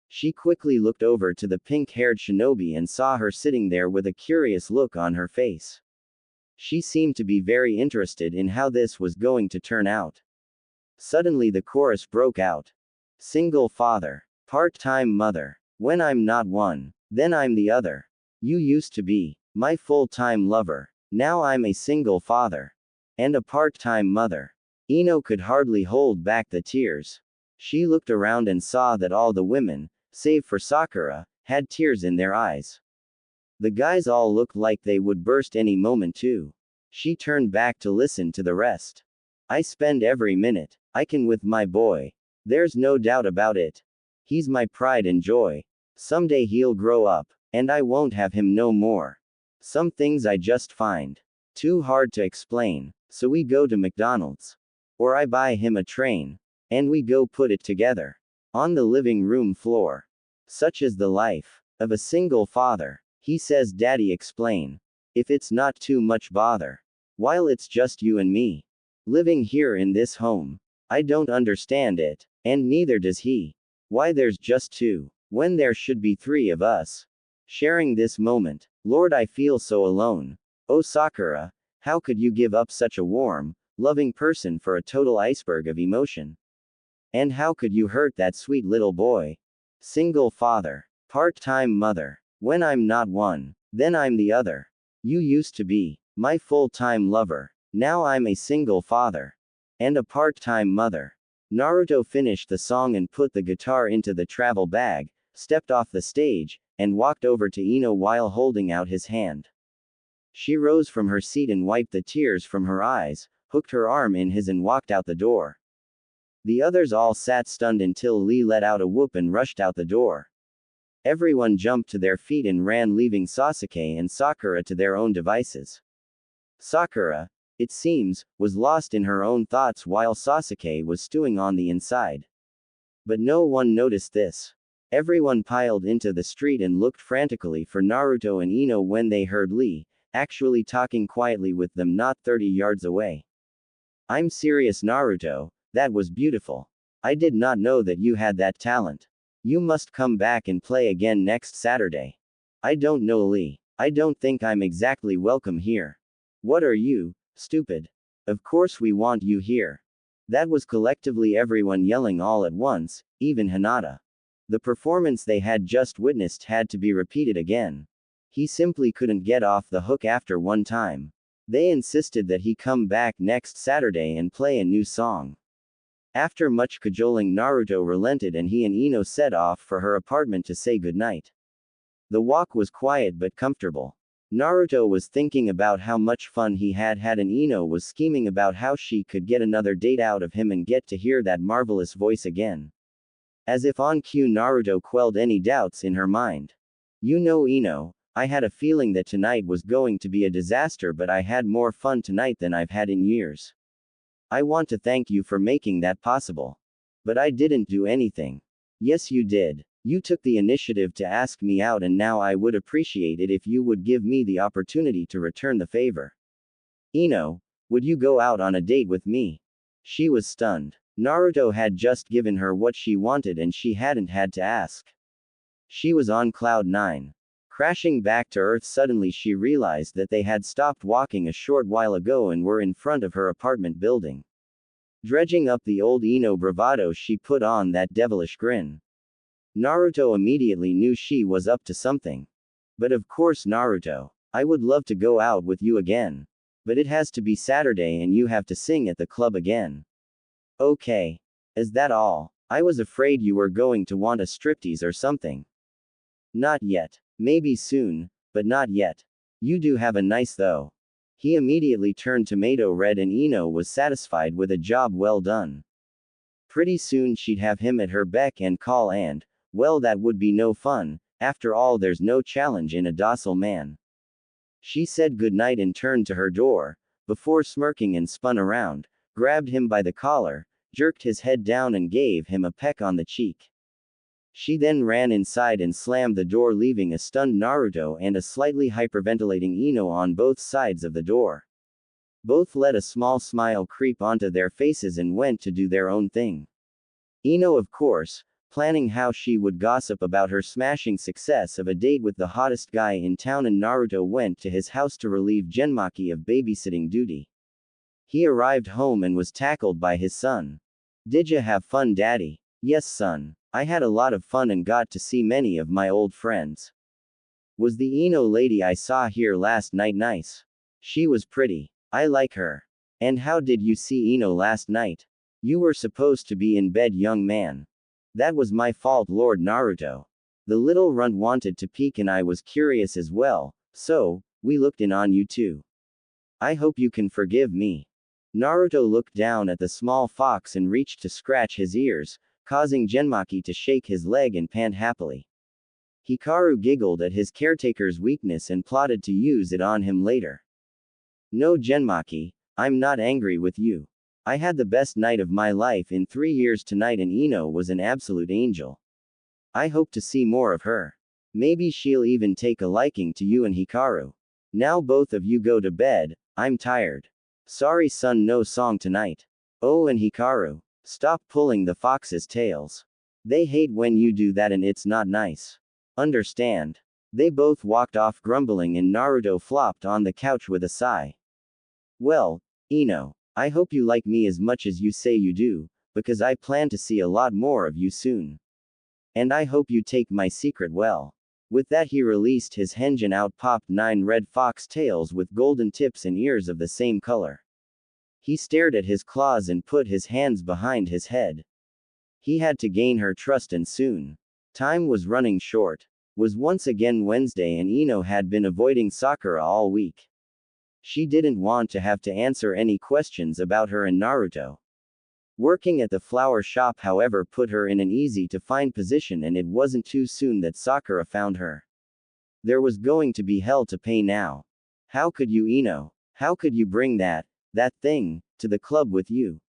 Speaker 1: She quickly looked over to the pink-haired shinobi and saw her sitting there with a curious look on her face. She seemed to be very interested in how this was going to turn out. Suddenly the chorus broke out. Single father. Part-time mother. When I'm not one, then I'm the other. You used to be my full-time lover. Now I'm a single father. And a part-time mother. Ino could hardly hold back the tears. She looked around and saw that all the women, save for Sakura, had tears in their eyes. The guys all looked like they would burst any moment too. She turned back to listen to the rest. I spend every minute I can with my boy. There's no doubt about it. He's my pride and joy. Someday he'll grow up, and I won't have him no more. Some things I just find too hard to explain, so we go to McDonald's. Or I buy him a train. And we go put it together. On the living room floor. Such is the life of a single father. He says, Daddy, explain. If it's not too much bother. While it's just you and me. Living here in this home. I don't understand it. And neither does he. Why there's just two, when there should be three of us. Sharing this moment. Lord, I feel so alone. Oh Sakura, how could you give up such a warm, loving person for a total iceberg of emotion? And how could you hurt that sweet little boy? Single father. Part-time mother. When I'm not one, then I'm the other. You used to be my full-time lover. Now I'm a single father. And a part-time mother. Naruto finished the song and put the guitar into the travel bag, stepped off the stage, and walked over to Ino while holding out his hand. She rose from her seat and wiped the tears from her eyes, hooked her arm in his and walked out the door. The others all sat stunned until Lee let out a whoop and rushed out the door. Everyone jumped to their feet and ran, leaving Sasuke and Sakura to their own devices. Sakura, it seems, was lost in her own thoughts while Sasuke was stewing on the inside. But no one noticed this. Everyone piled into the street and looked frantically for Naruto and Ino when they heard Lee, actually talking quietly with them not 30 yards away. I'm serious, Naruto, that was beautiful. I did not know that you had that talent. You must come back and play again next Saturday. I don't know, Lee. I don't think I'm exactly welcome here. What are you, stupid? Of course we want you here. That was collectively everyone yelling all at once, even Hinata. The performance they had just witnessed had to be repeated again. He simply couldn't get off the hook after one time. They insisted that he come back next Saturday and play a new song. After much cajoling, Naruto relented and he and Ino set off for her apartment to say goodnight. The walk was quiet but comfortable. Naruto was thinking about how much fun he had had and Ino was scheming about how she could get another date out of him and get to hear that marvelous voice again. As if on cue, Naruto quelled any doubts in her mind. You know, Ino, I had a feeling that tonight was going to be a disaster, but I had more fun tonight than I've had in years. I want to thank you for making that possible. But I didn't do anything. Yes, you did. You took the initiative to ask me out, and now I would appreciate it if you would give me the opportunity to return the favor. Ino, would you go out on a date with me? She was stunned. Naruto had just given her what she wanted and she hadn't had to ask. She was on cloud 9. Crashing back to earth, suddenly she realized that they had stopped walking a short while ago and were in front of her apartment building. Dredging up the old Ino bravado, she put on that devilish grin. Naruto immediately knew she was up to something. But of course, Naruto, I would love to go out with you again. But it has to be Saturday and you have to sing at the club again. Okay. Is that all? I was afraid you were going to want a striptease or something. Not yet. Maybe soon, but not yet. You do have a nice though. He immediately turned tomato red and Ino was satisfied with a job well done. Pretty soon she'd have him at her beck and call and, well, that would be no fun. After all, there's no challenge in a docile man. She said goodnight and turned to her door, before smirking and spun around, grabbed him by the collar, jerked his head down and gave him a peck on the cheek. She then ran inside and slammed the door, leaving a stunned Naruto and a slightly hyperventilating Ino on both sides of the door. Both let a small smile creep onto their faces and went to do their own thing. Ino, of course, planning how she would gossip about her smashing success of a date with the hottest guy in town, and Naruto went to his house to relieve Genmaki of babysitting duty. He arrived home and was tackled by his son. Did ya have fun, daddy? Yes, son. I had a lot of fun and got to see many of my old friends. Was the Ino lady I saw here last night nice? She was pretty. I like her. And how did you see Ino last night? You were supposed to be in bed, young man. That was my fault, Lord Naruto. The little runt wanted to peek and I was curious as well, so, we looked in on you too. I hope you can forgive me. Naruto looked down at the small fox and reached to scratch his ears, causing Genmaki to shake his leg and pant happily. Hikaru giggled at his caretaker's weakness and plotted to use it on him later. No, Genmaki, I'm not angry with you. I had the best night of my life in 3 years tonight and Ino was an absolute angel. I hope to see more of her. Maybe she'll even take a liking to you and Hikaru. Now both of you go to bed, I'm tired. Sorry son, no song tonight. Oh, and Hikaru, stop pulling the fox's tails. They hate when you do that and it's not nice. Understand? They both walked off grumbling and Naruto flopped on the couch with a sigh. Well, Ino, I hope you like me as much as you say you do, because I plan to see a lot more of you soon. And I hope you take my secret well. With that he released his henge and out popped 9 red fox tails with golden tips and ears of the same color. He stared at his claws and put his hands behind his head. He had to gain her trust and soon. Time was running short. Was once again Wednesday and Ino had been avoiding Sakura all week. She didn't want to have to answer any questions about her and Naruto. Working at the flower shop, however, put her in an easy-to-find position, and it wasn't too soon that Sakura found her. There was going to be hell to pay now. How could you, Ino? How could you bring that thing, to the club with you?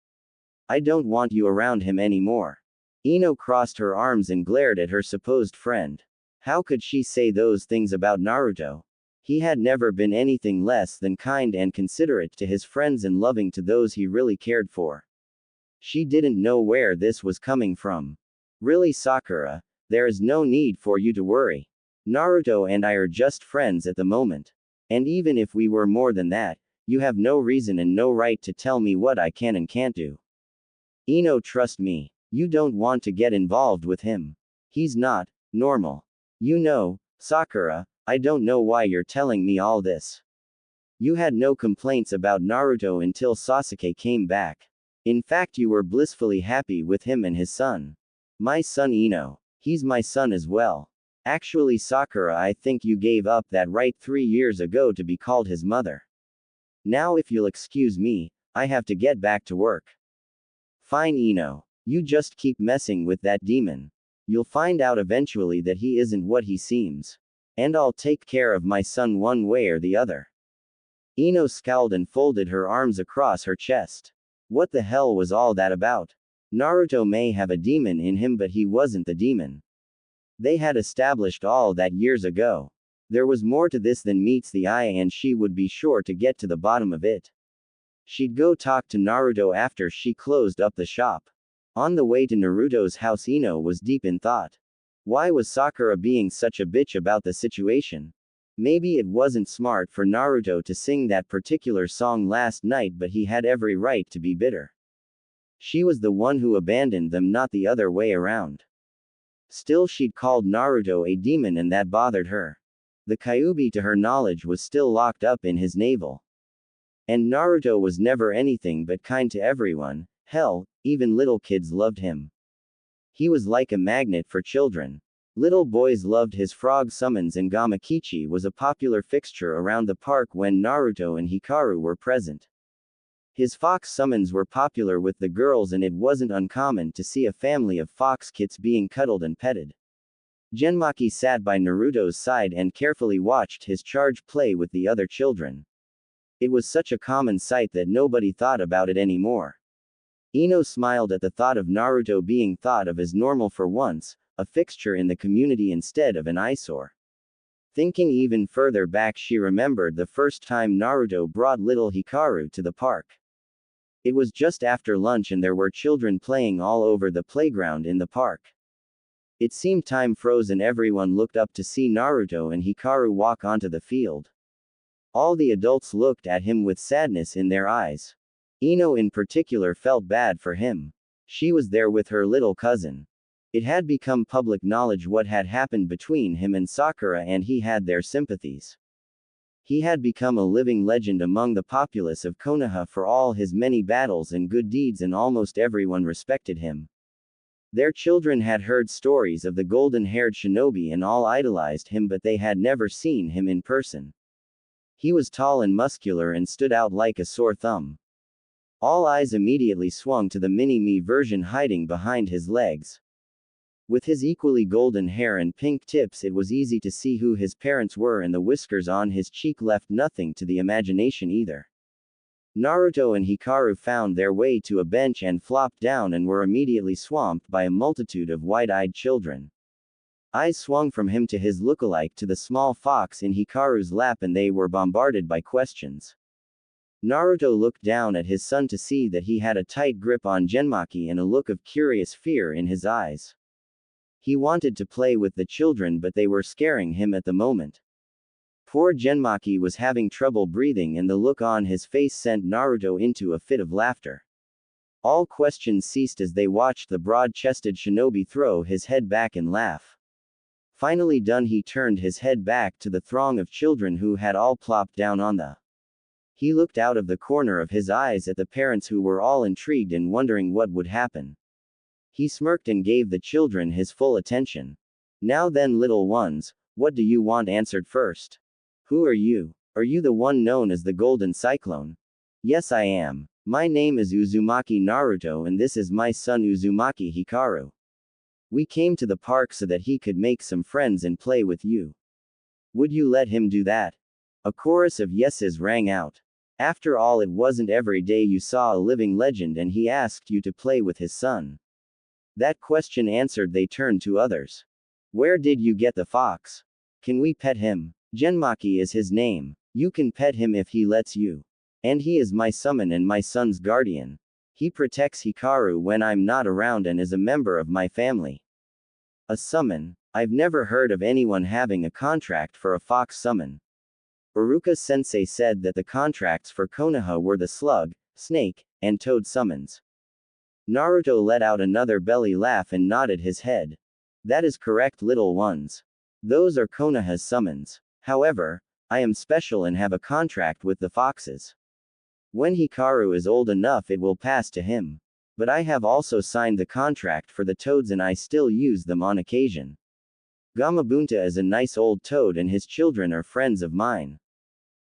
Speaker 1: I don't want you around him anymore. Ino crossed her arms and glared at her supposed friend. How could she say those things about Naruto? He had never been anything less than kind and considerate to his friends and loving to those he really cared for. She didn't know where this was coming from. Really, Sakura, there is no need for you to worry. Naruto and I are just friends at the moment. And even if we were more than that, you have no reason and no right to tell me what I can and can't do. Ino, trust me, you don't want to get involved with him. He's not normal. You know, Sakura, I don't know why you're telling me all this. You had no complaints about Naruto until Sasuke came back. In fact, you were blissfully happy with him and his son. My son Ino. He's my son as well. Actually, Sakura, I think you gave up that right 3 years ago to be called his mother. Now, if you'll excuse me, I have to get back to work. Fine, Ino. You just keep messing with that demon. You'll find out eventually that he isn't what he seems. And I'll take care of my son one way or the other. Ino scowled and folded her arms across her chest. What the hell was all that about? Naruto may have a demon in him, but he wasn't the demon. They had established all that years ago. There was more to this than meets the eye, and she would be sure to get to the bottom of it. She'd go talk to Naruto after she closed up the shop. On the way to Naruto's house, Ino was deep in thought. Why was Sakura being such a bitch about the situation? Maybe it wasn't smart for Naruto to sing that particular song last night, but he had every right to be bitter. She was the one who abandoned them, not the other way around. Still, she'd called Naruto a demon and that bothered her. The Kyuubi, to her knowledge, was still locked up in his navel. And Naruto was never anything but kind to everyone. Hell, even little kids loved him. He was like a magnet for children. Little boys loved his frog summons, and Gamakichi was a popular fixture around the park when Naruto and Hikaru were present. His fox summons were popular with the girls, and it wasn't uncommon to see a family of fox kits being cuddled and petted. Genmaki sat by Naruto's side and carefully watched his charge play with the other children. It was such a common sight that nobody thought about it anymore. Ino smiled at the thought of Naruto being thought of as normal for once, a fixture in the community instead of an eyesore. Thinking even further back, she remembered the first time Naruto brought little Hikaru to the park. It was just after lunch and there were children playing all over the playground in the park. It seemed time froze and everyone looked up to see Naruto and Hikaru walk onto the field. All the adults looked at him with sadness in their eyes. Ino in particular felt bad for him. She was there with her little cousin. It had become public knowledge what had happened between him and Sakura, and he had their sympathies. He had become a living legend among the populace of Konoha for all his many battles and good deeds, and almost everyone respected him. Their children had heard stories of the golden-haired shinobi and all idolized him, but they had never seen him in person. He was tall and muscular and stood out like a sore thumb. All eyes immediately swung to the mini-me version hiding behind his legs. With his equally golden hair and pink tips, it was easy to see who his parents were, and the whiskers on his cheek left nothing to the imagination either. Naruto and Hikaru found their way to a bench and flopped down and were immediately swamped by a multitude of wide-eyed children. Eyes swung from him to his lookalike to the small fox in Hikaru's lap, and they were bombarded by questions. Naruto looked down at his son to see that he had a tight grip on Genmaki and a look of curious fear in his eyes. He wanted to play with the children, but they were scaring him at the moment. Poor Genmaki was having trouble breathing, and the look on his face sent Naruto into a fit of laughter. All questions ceased as they watched the broad-chested shinobi throw his head back and laugh. Finally done, he turned his head back to the throng of children who had all plopped down on the. He looked out of the corner of his eyes at the parents, who were all intrigued and wondering what would happen. He smirked and gave the children his full attention. Now then, little ones, what do you want answered first? Who are you? Are you the one known as the Golden Cyclone? Yes, I am. My name is Uzumaki Naruto, and this is my son Uzumaki Hikaru. We came to the park so that he could make some friends and play with you. Would you let him do that? A chorus of yeses rang out. After all, it wasn't every day you saw a living legend, and he asked you to play with his son. That question answered, they turned to others. Where did you get the fox? Can we pet him? Genmaki is his name. You can pet him if he lets you. And he is my summon and my son's guardian. He protects Hikaru when I'm not around and is a member of my family. A summon? I've never heard of anyone having a contract for a fox summon. Uruka-sensei said that the contracts for Konoha were the slug, snake, and toad summons. Naruto let out another belly laugh and nodded his head. That is correct, little ones. Those are Konoha's summons. However, I am special and have a contract with the foxes. When Hikaru is old enough, it will pass to him. But I have also signed the contract for the toads, and I still use them on occasion. Gamabunta is a nice old toad, and his children are friends of mine.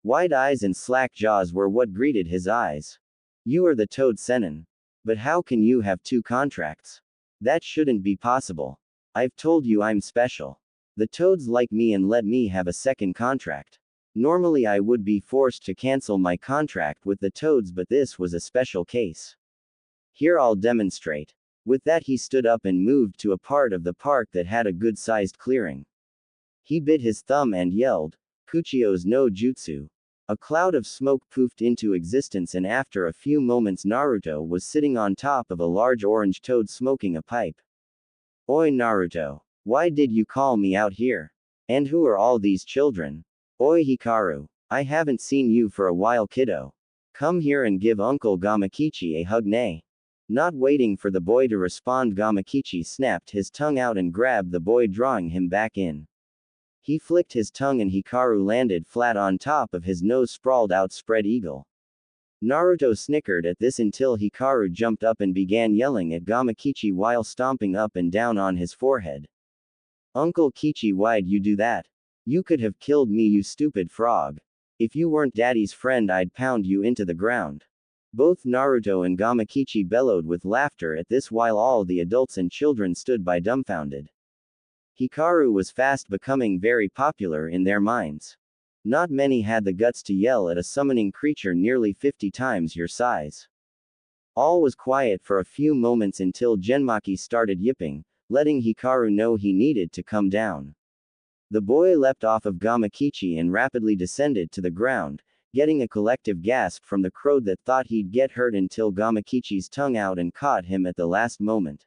Speaker 1: Wide eyes and slack jaws were what greeted his eyes. You are the toad senin. But how can you have two contracts? That shouldn't be possible. I've told you I'm special. The toads like me and let me have a second contract. Normally I would be forced to cancel my contract with the toads, but this was a special case. Here, I'll demonstrate. With that, he stood up and moved to a part of the park that had a good-sized clearing. He bit his thumb and yelled, Kuchio's no jutsu. A cloud of smoke poofed into existence, and after a few moments Naruto was sitting on top of a large orange toad smoking a pipe. Oi Naruto. Why did you call me out here? And who are all these children? Oi Hikaru. I haven't seen you for a while, kiddo. Come here and give Uncle Gamakichi a hug, nay. Not waiting for the boy to respond, Gamakichi snapped his tongue out and grabbed the boy, drawing him back in. He flicked his tongue and Hikaru landed flat on top of his nose, sprawled out spread eagle. Naruto snickered at this until Hikaru jumped up and began yelling at Gamakichi while stomping up and down on his forehead. Uncle Kichi, why'd you do that? You could have killed me, you stupid frog. If you weren't daddy's friend, I'd pound you into the ground. Both Naruto and Gamakichi bellowed with laughter at this while all the adults and children stood by dumbfounded. Hikaru was fast becoming very popular in their minds. Not many had the guts to yell at a summoning creature nearly 50 times your size. All was quiet for a few moments until Genmaki started yipping, letting Hikaru know he needed to come down. The boy leapt off of Gamakichi and rapidly descended to the ground, getting a collective gasp from the crowd that thought he'd get hurt until Gamakichi's tongue out and caught him at the last moment.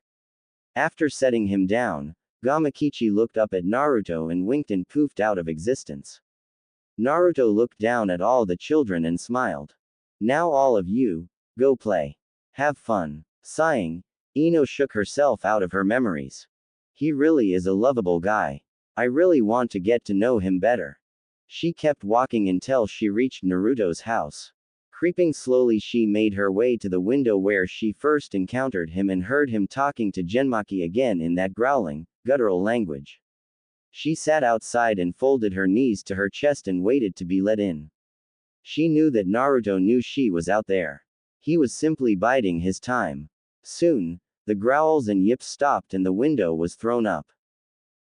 Speaker 1: After setting him down, Gamakichi looked up at Naruto and winked and poofed out of existence. Naruto looked down at all the children and smiled. Now all of you, go play. Have fun. Sighing, Ino shook herself out of her memories. He really is a lovable guy. I really want to get to know him better. She kept walking until she reached Naruto's house. Creeping slowly, she made her way to the window where she first encountered him and heard him talking to Genmaki again in that growling, guttural language. She sat outside and folded her knees to her chest and waited to be let in. She knew that Naruto knew she was out there. He was simply biding his time. Soon, the growls and yips stopped and the window was thrown up.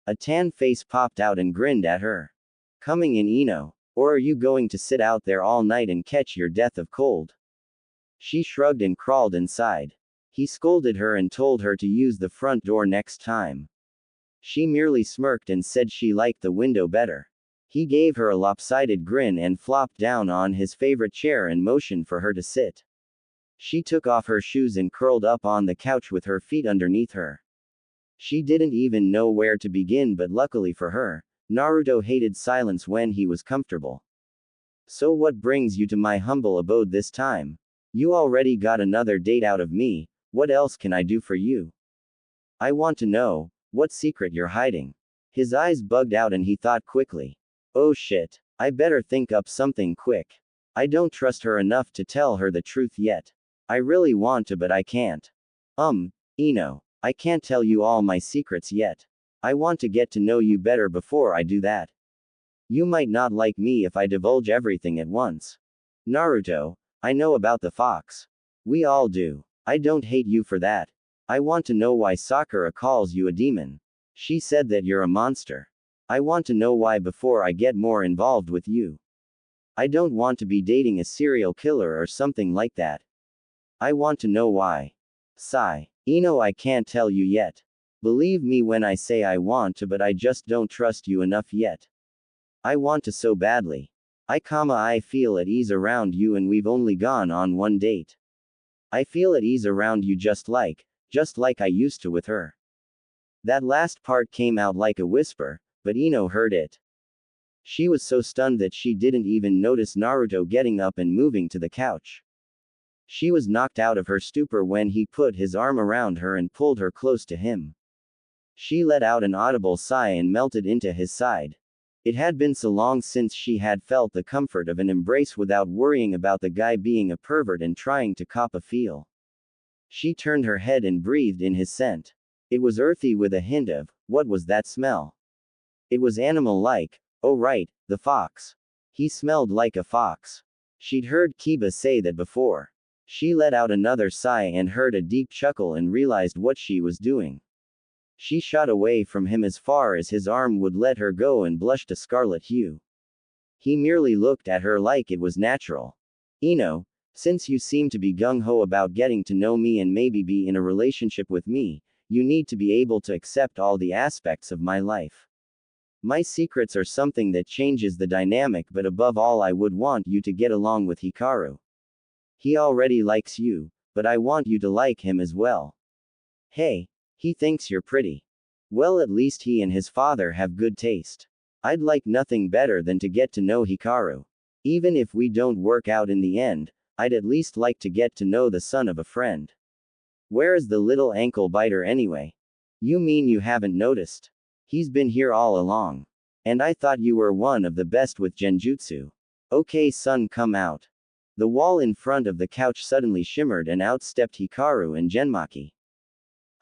Speaker 1: A tan face popped out and grinned at her. Coming in, Ino? Or are you going to sit out there all night and catch your death of cold? She shrugged and crawled inside. He scolded her and told her to use the front door next time. She merely smirked and said she liked the window better. He gave her a lopsided grin and flopped down on his favorite chair and motioned for her to sit. She took off her shoes and curled up on the couch with her feet underneath her. She didn't even know where to begin, but luckily for her, Naruto hated silence when he was comfortable. So what brings you to my humble abode this time? You already got another date out of me, what else can I do for you? I want to know, what secret you're hiding? His eyes bugged out and he thought quickly. Oh shit, I better think up something quick. I don't trust her enough to tell her the truth yet. I really want to but I can't. Ino, I can't tell you all my secrets yet. I want to get to know you better before I do that. You might not like me if I divulge everything at once. Naruto, I know about the fox. We all do. I don't hate you for that. I want to know why Sakura calls you a demon. She said that you're a monster. I want to know why before I get more involved with you. I don't want to be dating a serial killer or something like that. I want to know why. Sigh. Ino, I can't tell you yet. Believe me when I say I want to, but I just don't trust you enough yet. I want to so badly. I feel at ease around you and we've only gone on one date. I feel at ease around you just like I used to with her. That last part came out like a whisper, but Ino heard it. She was so stunned that she didn't even notice Naruto getting up and moving to the couch. She was knocked out of her stupor when he put his arm around her and pulled her close to him. She let out an audible sigh and melted into his side. It had been so long since she had felt the comfort of an embrace without worrying about the guy being a pervert and trying to cop a feel. She turned her head and breathed in his scent. It was earthy with a hint of, what was that smell? It was animal-like. Oh right, the fox. He smelled like a fox. She'd heard Kiba say that before. She let out another sigh and heard a deep chuckle and realized what she was doing. She shot away from him as far as his arm would let her go and blushed a scarlet hue. He merely looked at her like it was natural. Ino, since you seem to be gung-ho about getting to know me and maybe be in a relationship with me, you need to be able to accept all the aspects of my life. My secrets are something that changes the dynamic, but above all I would want you to get along with Hikaru. He already likes you, but I want you to like him as well. Hey, he thinks you're pretty. Well, at least he and his father have good taste. I'd like nothing better than to get to know Hikaru. Even if we don't work out in the end, I'd at least like to get to know the son of a friend. Where is the little ankle biter anyway? You mean you haven't noticed? He's been here all along. And I thought you were one of the best with genjutsu. Okay, son, come out. The wall in front of the couch suddenly shimmered and out stepped Hikaru and Genmaki.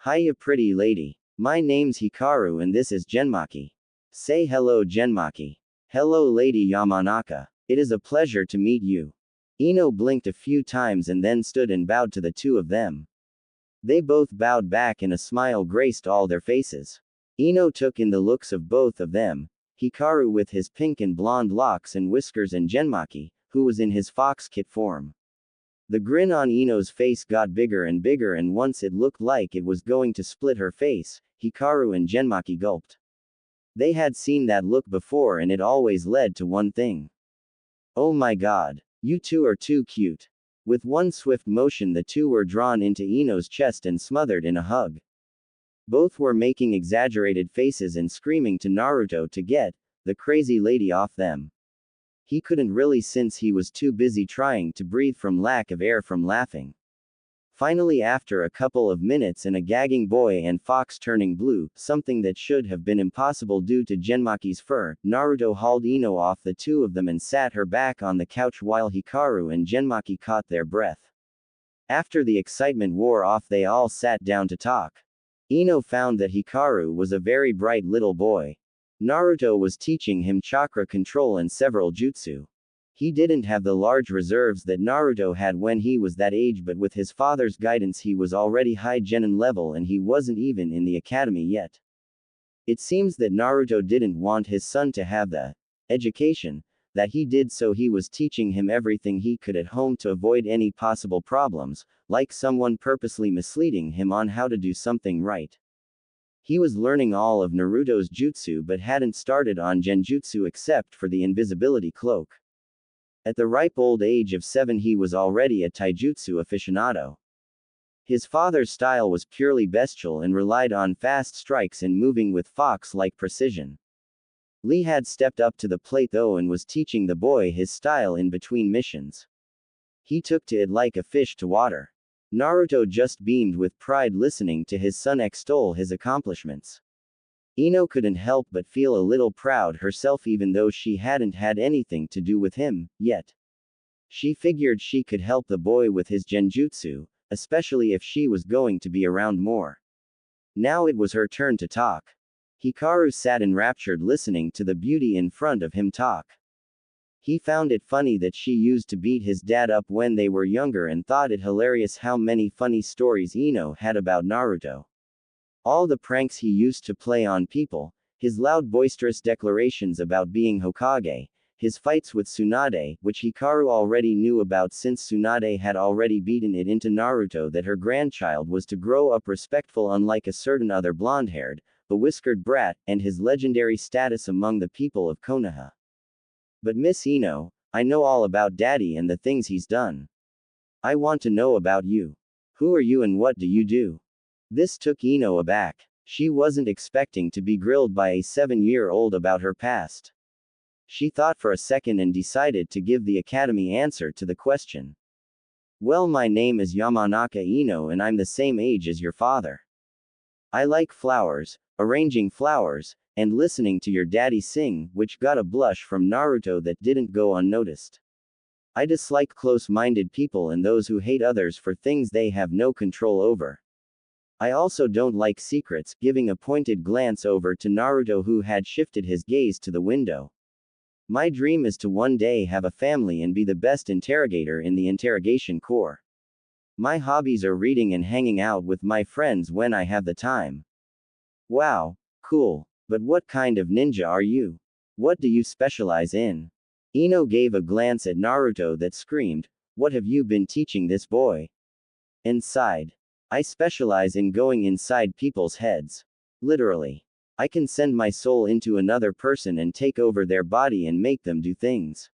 Speaker 1: Hiya, pretty lady. My name's Hikaru and this is Genmaki. Say hello, Genmaki. Hello, Lady Yamanaka. It is a pleasure to meet you. Ino blinked a few times and then stood and bowed to the two of them. They both bowed back and a smile graced all their faces. Ino took in the looks of both of them, Hikaru with his pink and blonde locks and whiskers and Genmaki, who was in his fox kit form. The grin on Ino's face got bigger and once it looked like it was going to split her face, Hikaru and Genmaki gulped. They had seen that look before and it always led to one thing. Oh my god. You two are too cute. With one swift motion the two were drawn into Ino's chest and smothered in a hug. Both were making exaggerated faces and screaming to Naruto to get the crazy lady off them. He couldn't really since he was too busy trying to breathe from lack of air from laughing. Finally, after a couple of minutes and a gagging boy and fox turning blue, something that should have been impossible due to Genmaki's fur, Naruto hauled Ino off the two of them and sat her back on the couch while Hikaru and Genmaki caught their breath. After the excitement wore off, they all sat down to talk. Ino found that Hikaru was a very bright little boy. Naruto was teaching him chakra control and several jutsu. He didn't have the large reserves that Naruto had when he was that age, but with his father's guidance he was already high genin level and he wasn't even in the academy yet. It seems that Naruto didn't want his son to have the education that he did, so he was teaching him everything he could at home to avoid any possible problems, like someone purposely misleading him on how to do something right. He was learning all of Naruto's jutsu but hadn't started on genjutsu except for the invisibility cloak. At the ripe old age of 7 he was already a taijutsu aficionado. His father's style was purely bestial and relied on fast strikes and moving with fox-like precision. Lee had stepped up to the plate though and was teaching the boy his style in between missions. He took to it like a fish to water. Naruto just beamed with pride listening to his son extol his accomplishments. Ino couldn't help but feel a little proud herself even though she hadn't had anything to do with him, yet. She figured she could help the boy with his genjutsu, especially if she was going to be around more. Now it was her turn to talk. Hikaru sat enraptured listening to the beauty in front of him talk. He found it funny that she used to beat his dad up when they were younger and thought it hilarious how many funny stories Ino had about Naruto. All the pranks he used to play on people, his loud boisterous declarations about being Hokage, his fights with Tsunade, which Hikaru already knew about since Tsunade had already beaten it into Naruto that her grandchild was to grow up respectful unlike a certain other blonde-haired, bewhiskered brat, and his legendary status among the people of Konoha. But Miss Ino, I know all about Daddy and the things he's done. I want to know about you. Who are you and what do you do? This took Ino aback. She wasn't expecting to be grilled by a 7-year-old about her past. She thought for a second and decided to give the academy answer to the question. Well, my name is Yamanaka Ino and I'm the same age as your father. I like flowers, arranging flowers, and listening to your daddy sing, which got a blush from Naruto that didn't go unnoticed. I dislike close-minded people and those who hate others for things they have no control over. I also don't like secrets, giving a pointed glance over to Naruto who had shifted his gaze to the window. My dream is to one day have a family and be the best interrogator in the interrogation corps. My hobbies are reading and hanging out with my friends when I have the time. Wow, cool. But what kind of ninja are you? What do you specialize in? Ino gave a glance at Naruto that screamed, what have you been teaching this boy? And sighed. I specialize in going inside people's heads. Literally. I can send my soul into another person and take over their body and make them do things.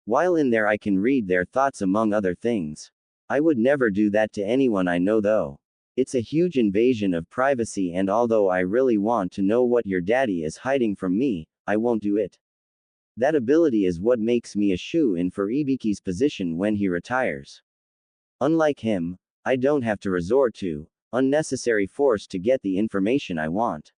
Speaker 1: While in there I can read their thoughts among other things. I would never do that to anyone I know though. It's a huge invasion of privacy and although I really want to know what your daddy is hiding from me, I won't do it. That ability is what makes me a shoo-in for Ibiki's position when he retires. Unlike him, I don't have to resort to unnecessary force to get the information I want.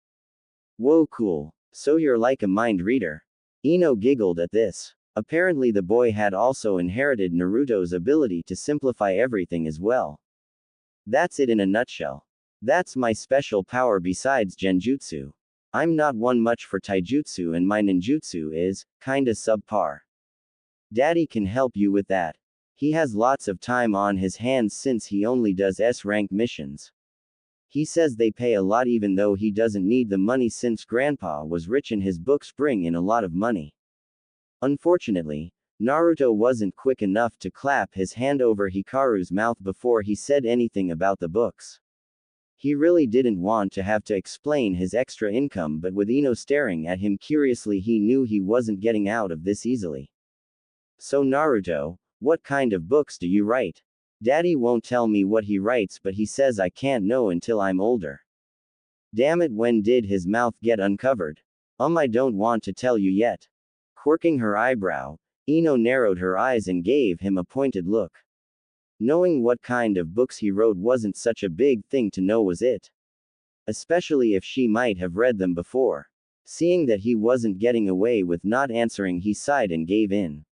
Speaker 1: Whoa, cool. So you're like a mind reader. Ino giggled at this. Apparently the boy had also inherited Naruto's ability to simplify everything as well. That's it in a nutshell. That's my special power besides genjutsu. I'm not one much for taijutsu and my ninjutsu is kinda subpar. Daddy can help you with that. He has lots of time on his hands since he only does S-rank missions. He says they pay a lot even though he doesn't need the money since grandpa was rich and his books bring in a lot of money. Unfortunately, Naruto wasn't quick enough to clap his hand over Hikaru's mouth before he said anything about the books. He really didn't want to have to explain his extra income, but with Ino staring at him curiously he knew he wasn't getting out of this easily. So Naruto, what kind of books do you write? Daddy won't tell me what he writes but he says I can't know until I'm older. Damn it, when did his mouth get uncovered? I don't want to tell you yet. Quirking her eyebrow, Ino narrowed her eyes and gave him a pointed look. Knowing what kind of books he wrote wasn't such a big thing to know, was it? Especially if she might have read them before. Seeing that he wasn't getting away with not answering, he sighed and gave in.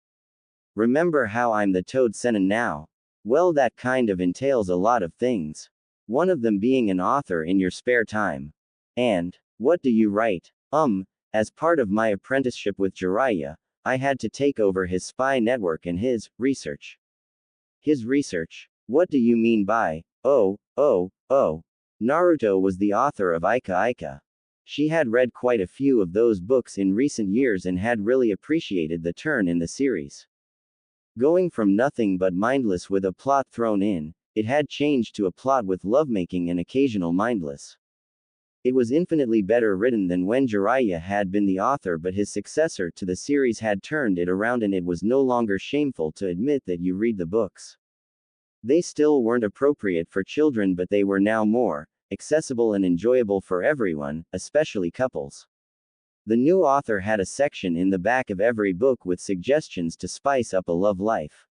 Speaker 1: Remember how I'm the Toad Sennin now? Well, that kind of entails a lot of things. One of them being an author in your spare time. And, what do you write? As part of my apprenticeship with Jiraiya, I had to take over his spy network and his research. His research? What do you mean by, oh. Naruto was the author of Ika Ika. She had read quite a few of those books in recent years and had really appreciated the turn in the series. Going from nothing but mindless with a plot thrown in, it had changed to a plot with lovemaking and occasional mindless. It was infinitely better written than when Jiraiya had been the author, but his successor to the series had turned it around and it was no longer shameful to admit that you read the books. They still weren't appropriate for children, but they were now more accessible and enjoyable for everyone, especially couples. The new author had a section in the back of every book with suggestions to spice up a love life.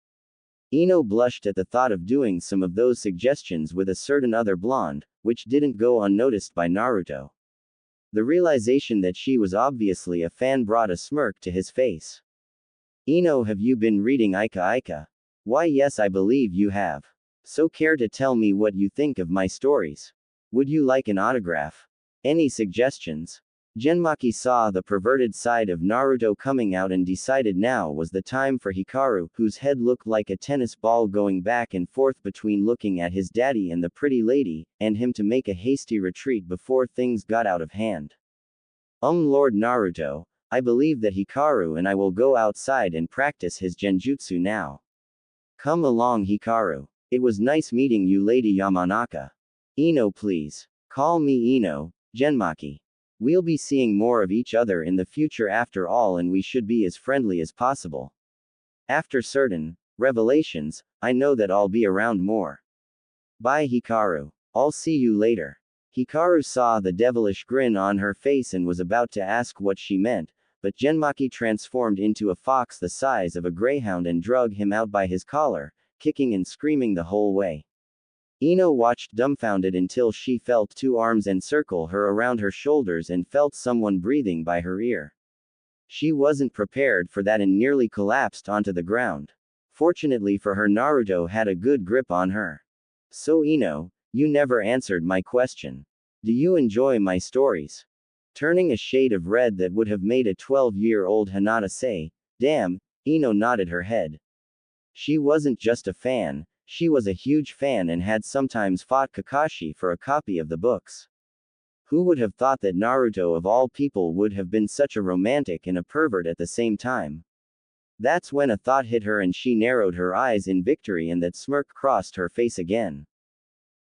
Speaker 1: Ino blushed at the thought of doing some of those suggestions with a certain other blonde, which didn't go unnoticed by Naruto. The realization that she was obviously a fan brought a smirk to his face. Ino, have you been reading Ika Ika? Why, yes, I believe you have. So care to tell me what you think of my stories? Would you like an autograph? Any suggestions? Genmaki saw the perverted side of Naruto coming out and decided now was the time for Hikaru, whose head looked like a tennis ball going back and forth between looking at his daddy and the pretty lady, and him to make a hasty retreat before things got out of hand. Lord Naruto, I believe that Hikaru and I will go outside and practice his genjutsu now. Come along, Hikaru. It was nice meeting you, Lady Yamanaka. Ino, please. Call me Ino, Genmaki. We'll be seeing more of each other in the future after all, and we should be as friendly as possible. After certain revelations, I know that I'll be around more. Bye, Hikaru. I'll see you later. Hikaru saw the devilish grin on her face and was about to ask what she meant, but Genmaki transformed into a fox the size of a greyhound and drug him out by his collar, kicking and screaming the whole way. Ino watched dumbfounded until she felt two arms encircle her around her shoulders and felt someone breathing by her ear. She wasn't prepared for that and nearly collapsed onto the ground. Fortunately for her, Naruto had a good grip on her. So Ino, you never answered my question. Do you enjoy my stories? Turning a shade of red that would have made a 12-year-old Hinata say, damn, Ino nodded her head. She wasn't just a fan. She was a huge fan and had sometimes fought Kakashi for a copy of the books. Who would have thought that Naruto of all people would have been such a romantic and a pervert at the same time? That's when a thought hit her and she narrowed her eyes in victory and that smirk crossed her face again.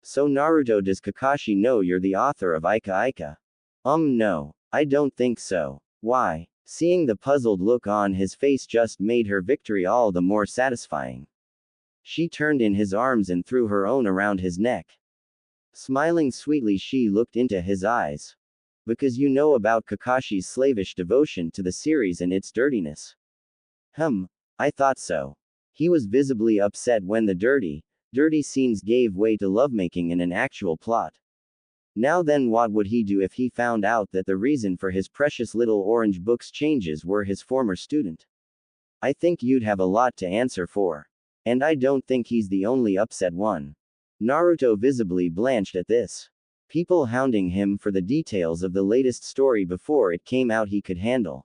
Speaker 1: So Naruto, does Kakashi know you're the author of Ika Ika? No, I don't think so. Why? Seeing the puzzled look on his face just made her victory all the more satisfying. She turned in his arms and threw her own around his neck. Smiling sweetly, she looked into his eyes. Because you know about Kakashi's slavish devotion to the series and its dirtiness. I thought so. He was visibly upset when the dirty Dirty scenes gave way to lovemaking and an actual plot. Now then, what would he do if he found out that the reason for his precious little orange book's changes were his former student? I think you'd have a lot to answer for. And I don't think he's the only upset one. Naruto visibly blanched at this. People hounding him for the details of the latest story before it came out he could handle.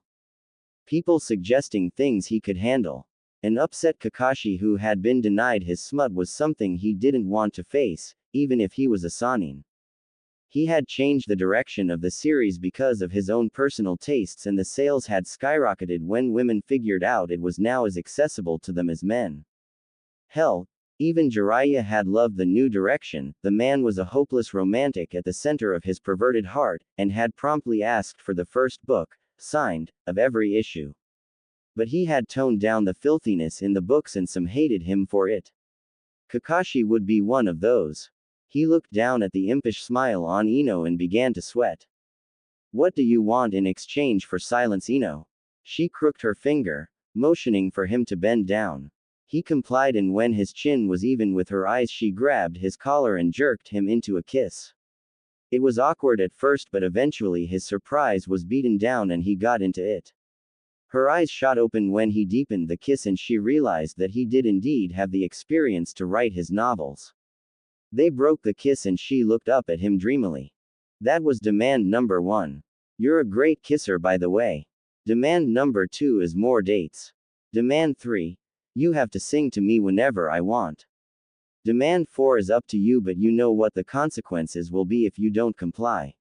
Speaker 1: People suggesting things he could handle. An upset Kakashi who had been denied his smut was something he didn't want to face, even if he was a Sanin. He had changed the direction of the series because of his own personal tastes, and the sales had skyrocketed when women figured out it was now as accessible to them as men. Hell, even Jiraiya had loved the new direction. The man was a hopeless romantic at the center of his perverted heart, and had promptly asked for the first book, signed, of every issue. But he had toned down the filthiness in the books and some hated him for it. Kakashi would be one of those. He looked down at the impish smile on Ino and began to sweat. What do you want in exchange for silence, Ino? She crooked her finger, motioning for him to bend down. He complied, and when his chin was even with her eyes, she grabbed his collar and jerked him into a kiss. It was awkward at first, but eventually his surprise was beaten down and he got into it. Her eyes shot open when he deepened the kiss, and she realized that he did indeed have the experience to write his novels. They broke the kiss and she looked up at him dreamily. That was demand number 1. You're a great kisser, by the way. Demand number 2 is more dates. Demand 3. You have to sing to me whenever I want. Demand 4 is up to you, but you know what the consequences will be if you don't comply.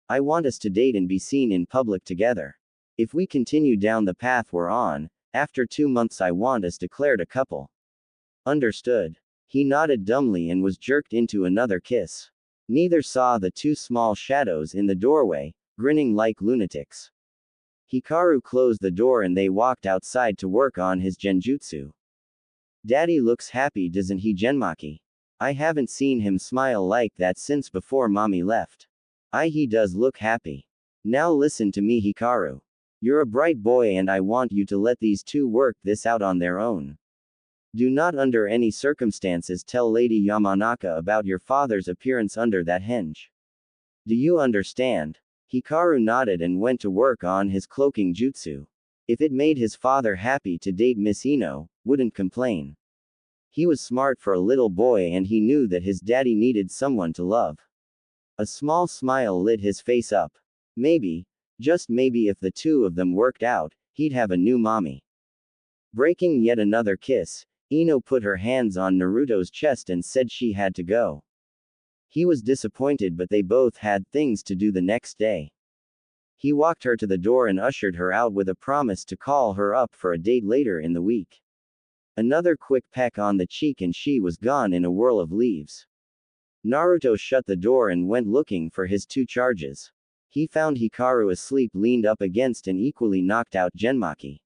Speaker 1: I want us to date and be seen in public together. If we continue down the path we're on, after 2 months I want us declared a couple. Understood. He nodded dumbly and was jerked into another kiss. Neither saw the two small shadows in the doorway, grinning like lunatics. Hikaru closed the door and they walked outside to work on his genjutsu. Daddy looks happy, doesn't he, Genmaki? I haven't seen him smile like that since before mommy left. He does look happy. Now listen to me, Hikaru. You're a bright boy and I want you to let these two work this out on their own. Do not under any circumstances tell Lady Yamanaka about your father's appearance under that henge. Do you understand? Hikaru nodded and went to work on his cloaking jutsu. If it made his father happy to date Miss Ino, wouldn't complain. He was smart for a little boy and he knew that his daddy needed someone to love. A small smile lit his face up. Maybe, just maybe, if the two of them worked out, he'd have a new mommy. Breaking yet another kiss, Ino put her hands on Naruto's chest and said she had to go. He was disappointed, but they both had things to do the next day. He walked her to the door and ushered her out with a promise to call her up for a date later in the week. Another quick peck on the cheek and she was gone in a whirl of leaves. Naruto shut the door and went looking for his 2 charges. He found Hikaru asleep, leaned up against an equally knocked out Genmaki.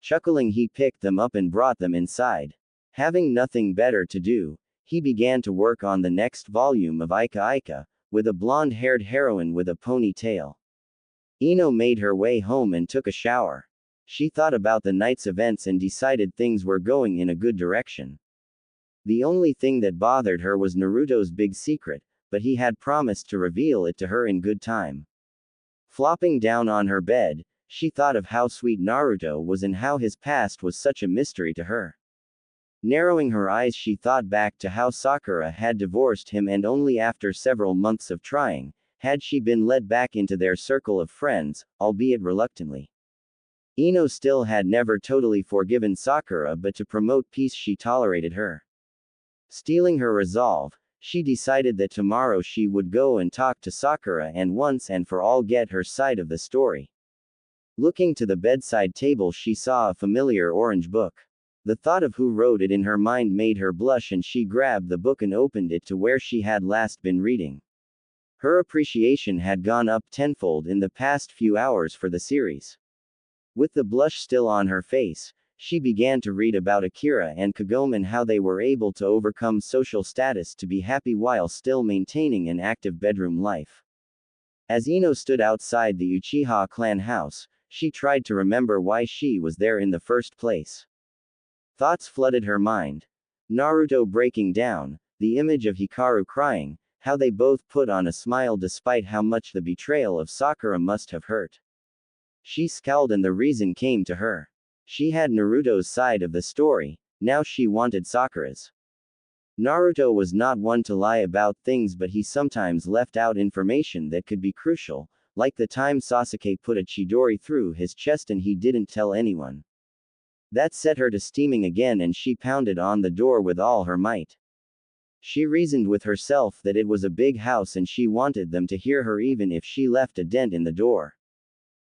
Speaker 1: Chuckling, he picked them up and brought them inside. Having nothing better to do, he began to work on the next volume of Ika Ika, with a blonde-haired heroine with a ponytail. Ino made her way home and took a shower. She thought about the night's events and decided things were going in a good direction. The only thing that bothered her was Naruto's big secret, but he had promised to reveal it to her in good time. Flopping down on her bed, she thought of how sweet Naruto was and how his past was such a mystery to her. Narrowing her eyes, she thought back to how Sakura had divorced him, and only after several months of trying, had she been let back into their circle of friends, albeit reluctantly. Ino still had never totally forgiven Sakura, but to promote peace she tolerated her. Stealing her resolve, she decided that tomorrow she would go and talk to Sakura and once and for all get her side of the story. Looking to the bedside table, she saw a familiar orange book. The thought of who wrote it in her mind made her blush, and she grabbed the book and opened it to where she had last been reading. Her appreciation had gone up tenfold in the past few hours for the series. With the blush still on her face, she began to read about Akira and Kagome and how they were able to overcome social status to be happy while still maintaining an active bedroom life. As Ino stood outside the Uchiha clan house, she tried to remember why she was there in the first place. Thoughts flooded her mind. Naruto breaking down, the image of Hikaru crying, how they both put on a smile despite how much the betrayal of Sakura must have hurt. She scowled and the reason came to her. She had Naruto's side of the story, now she wanted Sakura's. Naruto was not one to lie about things, but he sometimes left out information that could be crucial, like the time Sasuke put a Chidori through his chest and he didn't tell anyone. That set her to steaming again and she pounded on the door with all her might. She reasoned with herself that it was a big house and she wanted them to hear her even if she left a dent in the door.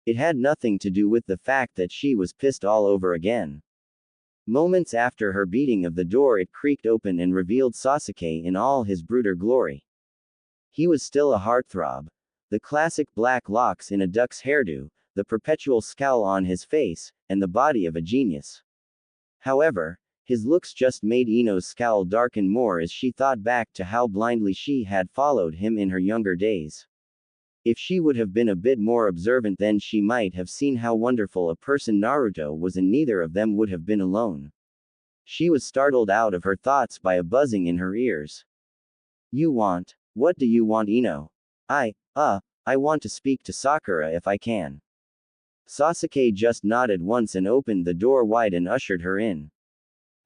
Speaker 1: It had nothing to do with the fact that she was pissed all over again. Moments after her beating of the door, it creaked open and revealed Sasuke in all his brooder glory. He was still a heartthrob. The classic black locks in a duck's hairdo, the perpetual scowl on his face, and the body of a genius. However, his looks just made Ino's scowl darken more as she thought back to how blindly she had followed him in her younger days. If she would have been a bit more observant, then she might have seen how wonderful a person Naruto was, and neither of them would have been alone. She was startled out of her thoughts by a buzzing in her ears. What do you want, Ino? I want to speak to Sakura if I can. Sasuke just nodded once and opened the door wide and ushered her in.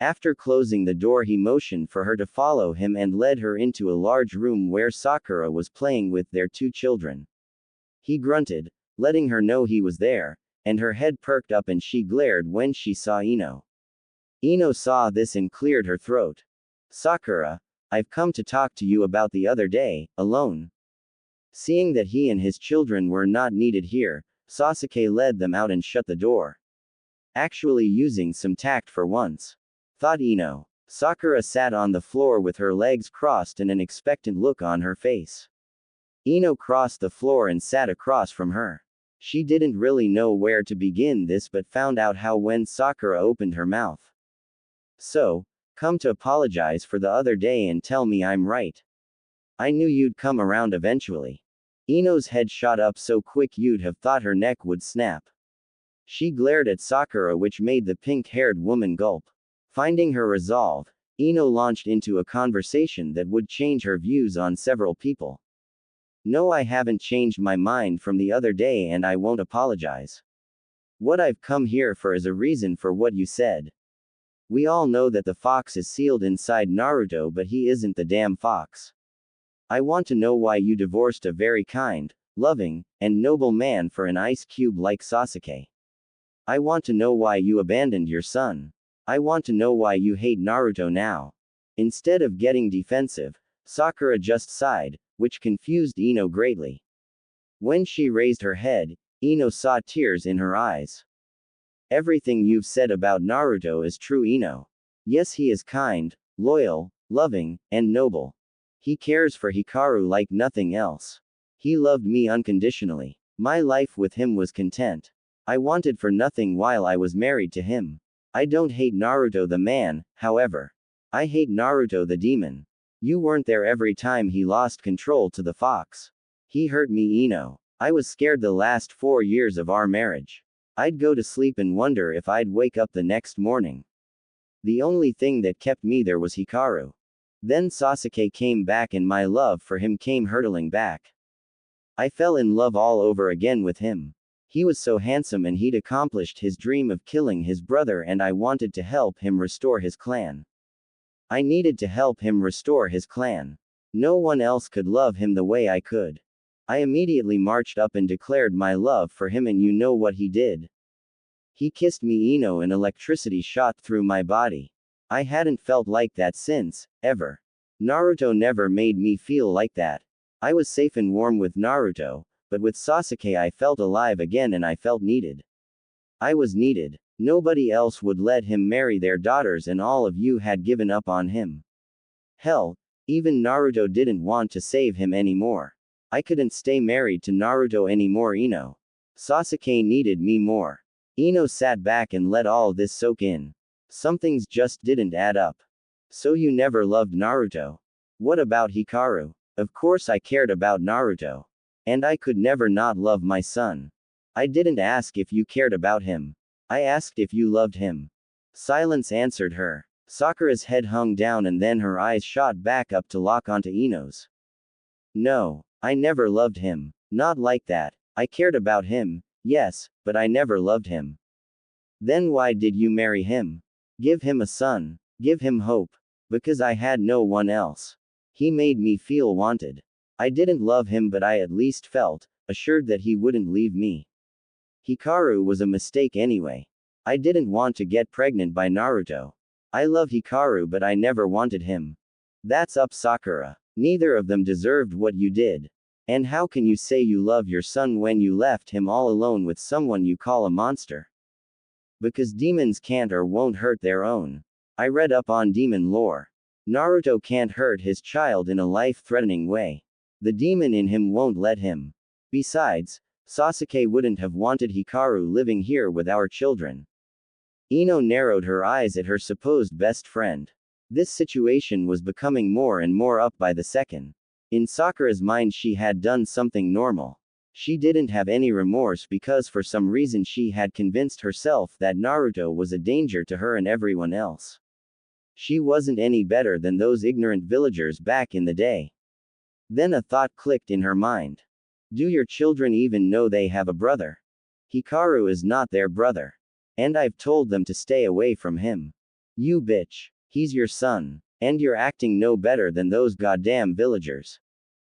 Speaker 1: After closing the door, he motioned for her to follow him and led her into a large room where Sakura was playing with their two children. He grunted, letting her know he was there, and her head perked up and she glared when she saw Ino. Ino saw this and cleared her throat. Sakura, I've come to talk to you about the other day, alone. Seeing that he and his children were not needed here, Sasuke led them out and shut the door. Actually using some tact for once, thought Ino. Sakura sat on the floor with her legs crossed and an expectant look on her face. Ino crossed the floor and sat across from her. She didn't really know where to begin this but found out how when Sakura opened her mouth. So, come to apologize for the other day and tell me I'm right. I knew you'd come around eventually. Ino's head shot up so quick you'd have thought her neck would snap. She glared at Sakura, which made the pink-haired woman gulp. Finding her resolve, Ino launched into a conversation that would change her views on several people. No, I haven't changed my mind from the other day and I won't apologize. What I've come here for is a reason for what you said. We all know that the fox is sealed inside Naruto, but he isn't the damn fox. I want to know why you divorced a very kind, loving, and noble man for an ice cube like Sasuke. I want to know why you abandoned your son. I want to know why you hate Naruto now. Instead of getting defensive, Sakura just sighed, which confused Ino greatly. When she raised her head, Ino saw tears in her eyes. Everything you've said about Naruto is true, Ino. Yes, he is kind, loyal, loving, and noble. He cares for Hikaru like nothing else. He loved me unconditionally. My life with him was content. I wanted for nothing while I was married to him. I don't hate Naruto the man, however. I hate Naruto the demon. You weren't there every time he lost control to the fox. He hurt me, Ino. I was scared the last 4 years of our marriage. I'd go to sleep and wonder if I'd wake up the next morning. The only thing that kept me there was Hikaru. Then Sasuke came back and my love for him came hurtling back. I fell in love all over again with him. He was so handsome and he'd accomplished his dream of killing his brother and I wanted to help him restore his clan. I needed to help him restore his clan. No one else could love him the way I could. I immediately marched up and declared my love for him, and you know what he did? He kissed me, Ino, and electricity shot through my body. I hadn't felt like that since, ever. Naruto never made me feel like that. I was safe and warm with Naruto, but with Sasuke I felt alive again and I felt needed. I was needed. Nobody else would let him marry their daughters and all of you had given up on him. Hell, even Naruto didn't want to save him anymore. I couldn't stay married to Naruto anymore, Ino. Sasuke needed me more. Ino sat back and let all this soak in. Some things just didn't add up. So you never loved Naruto? What about Hikaru? Of course I cared about Naruto. And I could never not love my son. I didn't ask if you cared about him. I asked if you loved him. Silence answered her. Sakura's head hung down and then her eyes shot back up to lock onto Ino's. No, I never loved him. Not like that. I cared about him, yes, but I never loved him. Then why did you marry him? Give him a son. Give him hope. Because I had no one else. He made me feel wanted. I didn't love him, but I at least felt assured that he wouldn't leave me. Hikaru was a mistake anyway. I didn't want to get pregnant by Naruto. I love Hikaru, but I never wanted him. That's up, Sakura. Neither of them deserved what you did. And how can you say you love your son when you left him all alone with someone you call a monster? Because demons can't or won't hurt their own. I read up on demon lore. Naruto can't hurt his child in a life-threatening way. The demon in him won't let him. Besides, Sasuke wouldn't have wanted Hikaru living here with our children. Ino narrowed her eyes at her supposed best friend. This situation was becoming more and more up by the second. In Sakura's mind, she had done something normal. She didn't have any remorse because for some reason she had convinced herself that Naruto was a danger to her and everyone else. She wasn't any better than those ignorant villagers back in the day. Then a thought clicked in her mind. Do your children even know they have a brother? Hikaru is not their brother. And I've told them to stay away from him. You bitch. He's your son. And you're acting no better than those goddamn villagers.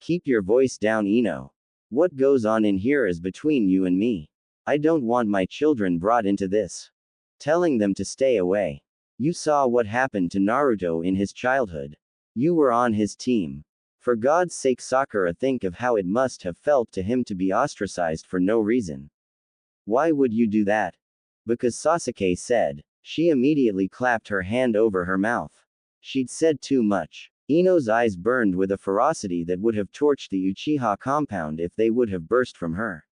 Speaker 1: Keep your voice down, Ino. What goes on in here is between you and me. I don't want my children brought into this. Telling them to stay away. You saw what happened to Naruto in his childhood. You were on his team. For God's sake, Sakura, think of how it must have felt to him to be ostracized for no reason. Why would you do that? Because Sasuke said. She immediately clapped her hand over her mouth. She'd said too much. Ino's eyes burned with a ferocity that would have torched the Uchiha compound if they would have burst from her.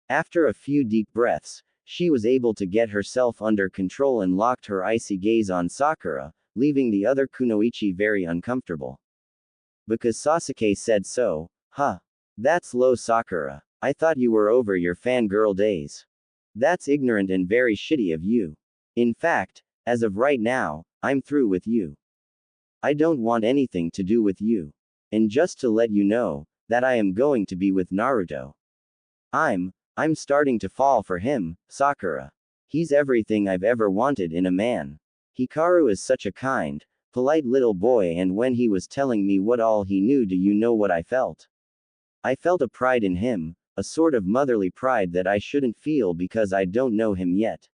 Speaker 1: After a few deep breaths, she was able to get herself under control and locked her icy gaze on Sakura, leaving the other kunoichi very uncomfortable. Because Sasuke said so, huh? That's low, Sakura. I thought you were over your fangirl days. That's ignorant and very shitty of you. In fact, as of right now, I'm through with you. I don't want anything to do with you. And just to let you know, that I am going to be with Naruto. I'm starting to fall for him, Sakura. He's everything I've ever wanted in a man. Hikaru is such a kind, polite little boy, and when he was telling me what all he knew, do you know what I felt? I felt a pride in him, a sort of motherly pride that I shouldn't feel because I don't know him yet.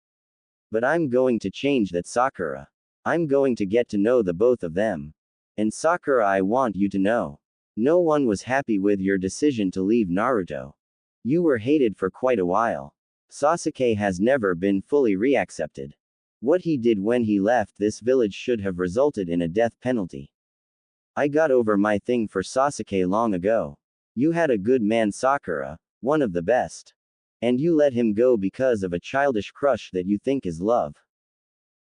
Speaker 1: But I'm going to change that, Sakura. I'm going to get to know the both of them. And Sakura, I want you to know. No one was happy with your decision to leave Naruto. You were hated for quite a while. Sasuke has never been fully reaccepted. What he did when he left this village should have resulted in a death penalty. I got over my thing for Sasuke long ago. You had a good man, Sakura, one of the best. And you let him go because of a childish crush that you think is love.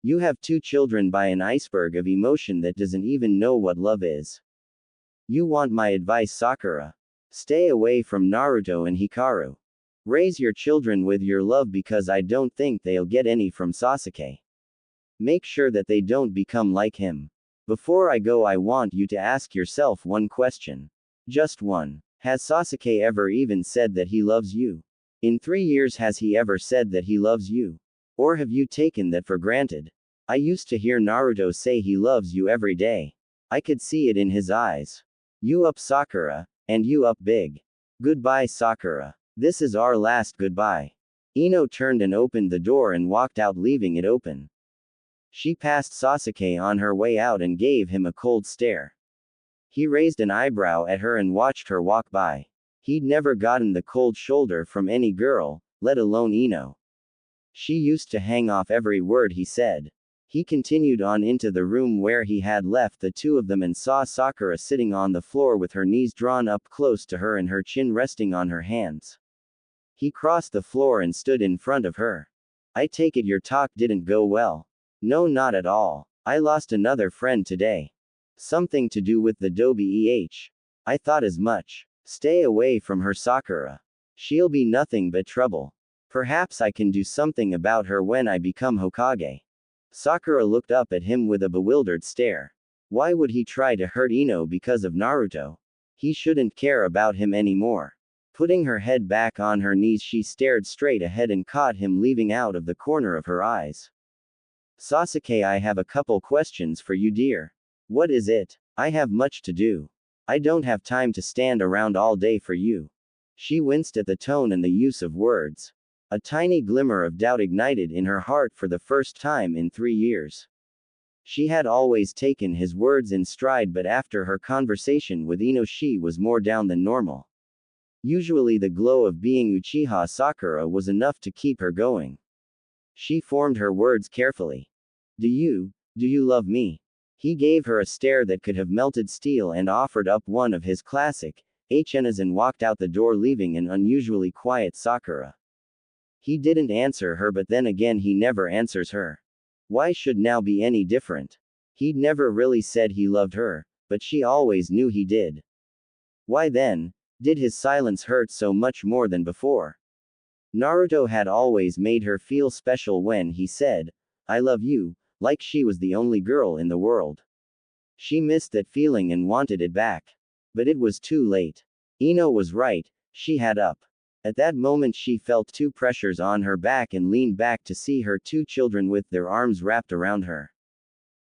Speaker 1: You have 2 children by an iceberg of emotion that doesn't even know what love is. You want my advice, Sakura? Stay away from Naruto and Hikaru. Raise your children with your love because I don't think they'll get any from Sasuke. Make sure that they don't become like him. Before I go, I want you to ask yourself one question. Just one. Has Sasuke ever even said that he loves you? In 3 years, has he ever said that he loves you? Or have you taken that for granted? I used to hear Naruto say he loves you every day. I could see it in his eyes. You up, Sakura, and you up big. Goodbye, Sakura. This is our last goodbye. Ino turned and opened the door and walked out, leaving it open. She passed Sasuke on her way out and gave him a cold stare. He raised an eyebrow at her and watched her walk by. He'd never gotten the cold shoulder from any girl, let alone Ino. She used to hang off every word he said. He continued on into the room where he had left the 2 of them and saw Sakura sitting on the floor with her knees drawn up close to her and her chin resting on her hands. He crossed the floor and stood in front of her. I take it your talk didn't go well. No, not at all. I lost another friend today. Something to do with the Dobe I thought as much. Stay away from her, Sakura. She'll be nothing but trouble. Perhaps I can do something about her when I become Hokage. Sakura looked up at him with a bewildered stare. Why would he try to hurt Ino because of Naruto? He shouldn't care about him anymore. Putting her head back on her knees, she stared straight ahead and caught him leaving out of the corner of her eyes. Sasuke, I have a couple questions for you, dear. What is it? I have much to do. I don't have time to stand around all day for you. She winced at the tone and the use of words. A tiny glimmer of doubt ignited in her heart for the first time in 3 years. She had always taken his words in stride, but after her conversation with Ino, she was more down than normal. Usually the glow of being Uchiha Sakura was enough to keep her going. She formed her words carefully. Do you love me? He gave her a stare that could have melted steel and offered up one of his classic hyenas and walked out the door, leaving an unusually quiet Sakura. He didn't answer her, but then again he never answers her. Why should now be any different? He'd never really said he loved her, but she always knew he did. Why then did his silence hurt so much more than before? Naruto had always made her feel special when he said, I love you, like she was the only girl in the world. She missed that feeling and wanted it back. But it was too late. Ino was right, she had up. At that moment she felt two pressures on her back and leaned back to see her two children with their arms wrapped around her.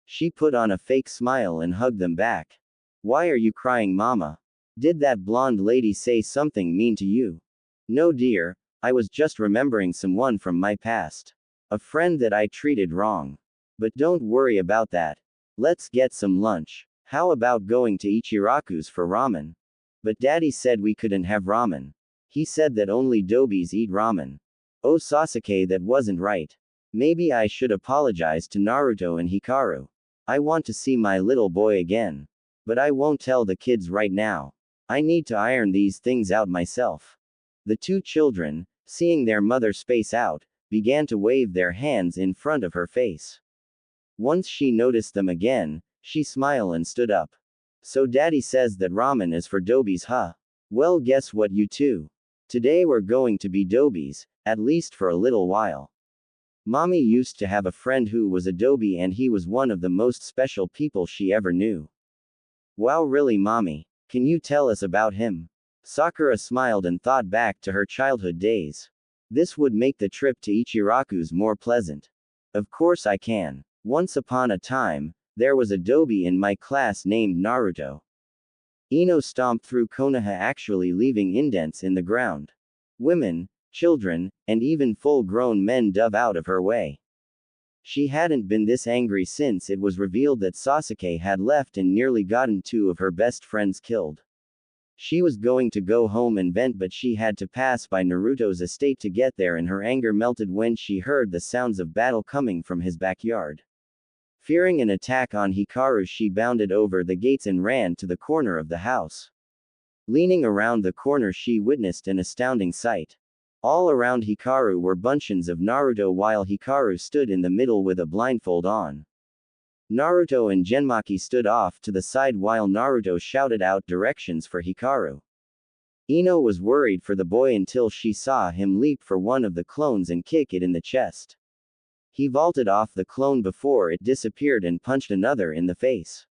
Speaker 1: She put on a fake smile and hugged them back. Why are you crying, Mama? Did that blonde lady say something mean to you? No, dear, I was just remembering someone from my past. A friend that I treated wrong. But don't worry about that. Let's get some lunch. How about going to Ichiraku's for ramen? But Daddy said we couldn't have ramen. He said that only dobis eat ramen. Oh Sasuke, that wasn't right. Maybe I should apologize to Naruto and Hikaru. I want to see my little boy again. But I won't tell the kids right now. I need to iron these things out myself. The two children, seeing their mother space out, began to wave their hands in front of her face. Once she noticed them again, she smiled and stood up. So Daddy says that ramen is for dobis, huh? Well, guess what, you two? Today we're going to be dobis, at least for a little while. Mommy used to have a friend who was a dobi and he was one of the most special people she ever knew. Wow, really, Mommy? Can you tell us about him? Sakura smiled and thought back to her childhood days. This would make the trip to Ichiraku's more pleasant. Of course I can. Once upon a time, there was a dobi in my class named Naruto. Ino stomped through Konoha, actually leaving indents in the ground. Women, children, and even full-grown men dove out of her way. She hadn't been this angry since it was revealed that Sasuke had left and nearly gotten two of her best friends killed. She was going to go home and vent, but she had to pass by Naruto's estate to get there, and her anger melted when she heard the sounds of battle coming from his backyard. Fearing an attack on Hikaru, she bounded over the gates and ran to the corner of the house. Leaning around the corner, she witnessed an astounding sight. All around Hikaru were bunches of Naruto, while Hikaru stood in the middle with a blindfold on. Naruto and Genmaki stood off to the side while Naruto shouted out directions for Hikaru. Ino was worried for the boy until she saw him leap for one of the clones and kick it in the chest. He vaulted off the clone before it disappeared and punched another in the face.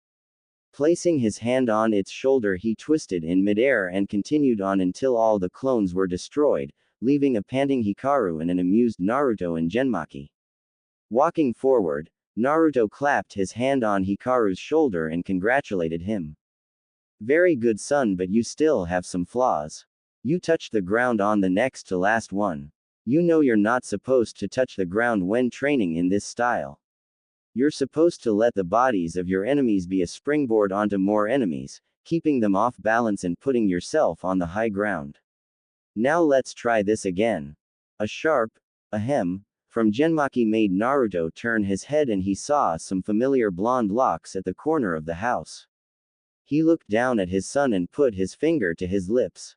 Speaker 1: Placing his hand on its shoulder, he twisted in midair and continued on until all the clones were destroyed, leaving a panting Hikaru and an amused Naruto and Genmaki. Walking forward, Naruto clapped his hand on Hikaru's shoulder and congratulated him. Very good, son, but you still have some flaws. You touched the ground on the next to last one. You know you're not supposed to touch the ground when training in this style. You're supposed to let the bodies of your enemies be a springboard onto more enemies, keeping them off balance and putting yourself on the high ground. Now let's try this again. A sharp ahem from Genmaki made Naruto turn his head, and he saw some familiar blonde locks at the corner of the house. He looked down at his son and put his finger to his lips.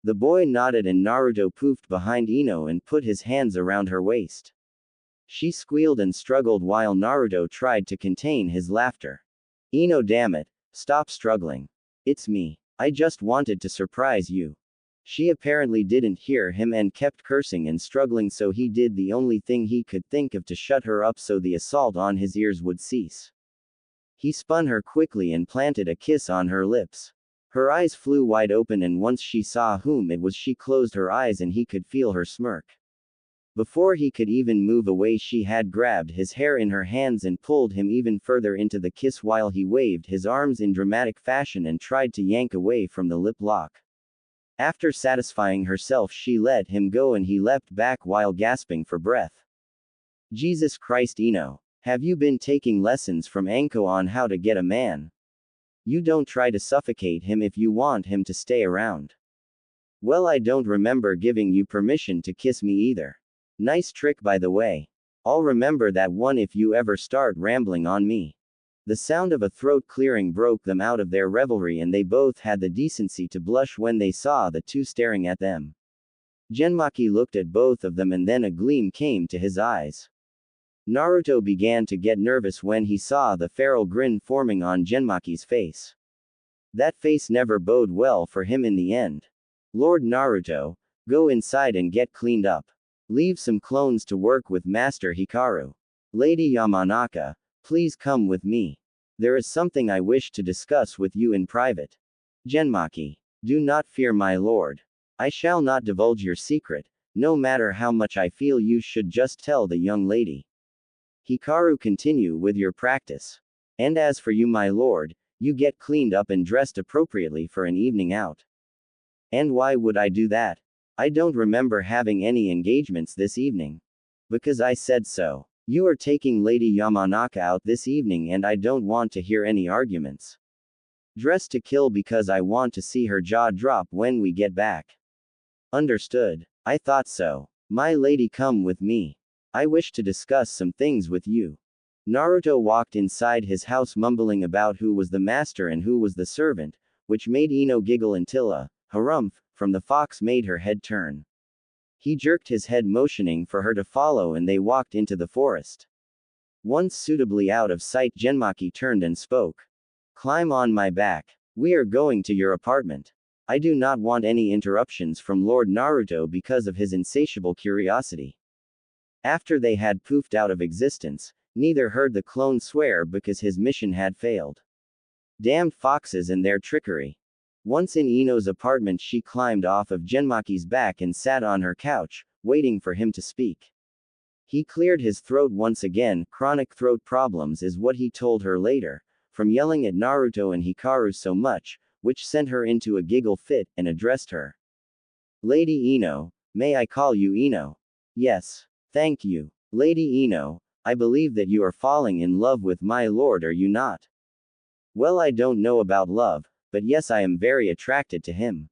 Speaker 1: The boy nodded and Naruto poofed behind Ino and put his hands around her waist. She squealed and struggled while Naruto tried to contain his laughter. Ino, damn it, stop struggling. It's me. I just wanted to surprise you. She apparently didn't hear him and kept cursing and struggling, so he did the only thing he could think of to shut her up so the assault on his ears would cease. He spun her quickly and planted a kiss on her lips. Her eyes flew wide open, and once she saw whom it was, she closed her eyes and he could feel her smirk. Before he could even move away, she had grabbed his hair in her hands and pulled him even further into the kiss while he waved his arms in dramatic fashion and tried to yank away from the lip lock. After satisfying herself, she let him go and he leapt back while gasping for breath. Jesus Christ, Ino. Have you been taking lessons from Anko on how to get a man? You don't try to suffocate him if you want him to stay around. Well, I don't remember giving you permission to kiss me either. Nice trick, by the way. I'll remember that one if you ever start rambling on me. The sound of a throat clearing broke them out of their revelry, and they both had the decency to blush when they saw the two staring at them. Genmaki looked at both of them and then a gleam came to his eyes. Naruto began to get nervous when he saw the feral grin forming on Genmaki's face. That face never bode well for him in the end. Lord Naruto, go inside and get cleaned up. Leave some clones to work with Master Hikaru. Lady Yamanaka, please come with me. There is something I wish to discuss with you in private. Genmaki, do not fear, my lord. I shall not divulge your secret, no matter how much I feel you should just tell the young lady. Hikaru, continue with your practice. And as for you, my lord, you get cleaned up and dressed appropriately for an evening out. And why would I do that? I don't remember having any engagements this evening. Because I said so. You are taking Lady Yamanaka out this evening and I don't want to hear any arguments. Dress to kill because I want to see her jaw drop when we get back. Understood. I thought so. My lady, come with me. I wish to discuss some things with you. Naruto walked inside his house mumbling about who was the master and who was the servant, which made Ino giggle until a harumph from the fox made her head turn. He jerked his head motioning for her to follow and they walked into the forest. Once suitably out of sight, Genmaki turned and spoke. Climb on my back. We are going to your apartment. I do not want any interruptions from Lord Naruto because of his insatiable curiosity. After they had poofed out of existence, neither heard the clone swear because his mission had failed. Damned foxes and their trickery. Once in Ino's apartment, she climbed off of Genmaki's back and sat on her couch, waiting for him to speak. He cleared his throat once again. Chronic throat problems is what he told her later, from yelling at Naruto and Hikaru so much, which sent her into a giggle fit, and addressed her. Lady Ino, may I call you Ino? Yes. Thank you. Lady Ino, I believe that you are falling in love with my lord, are you not? Well, I don't know about love, but yes, I am very attracted to him.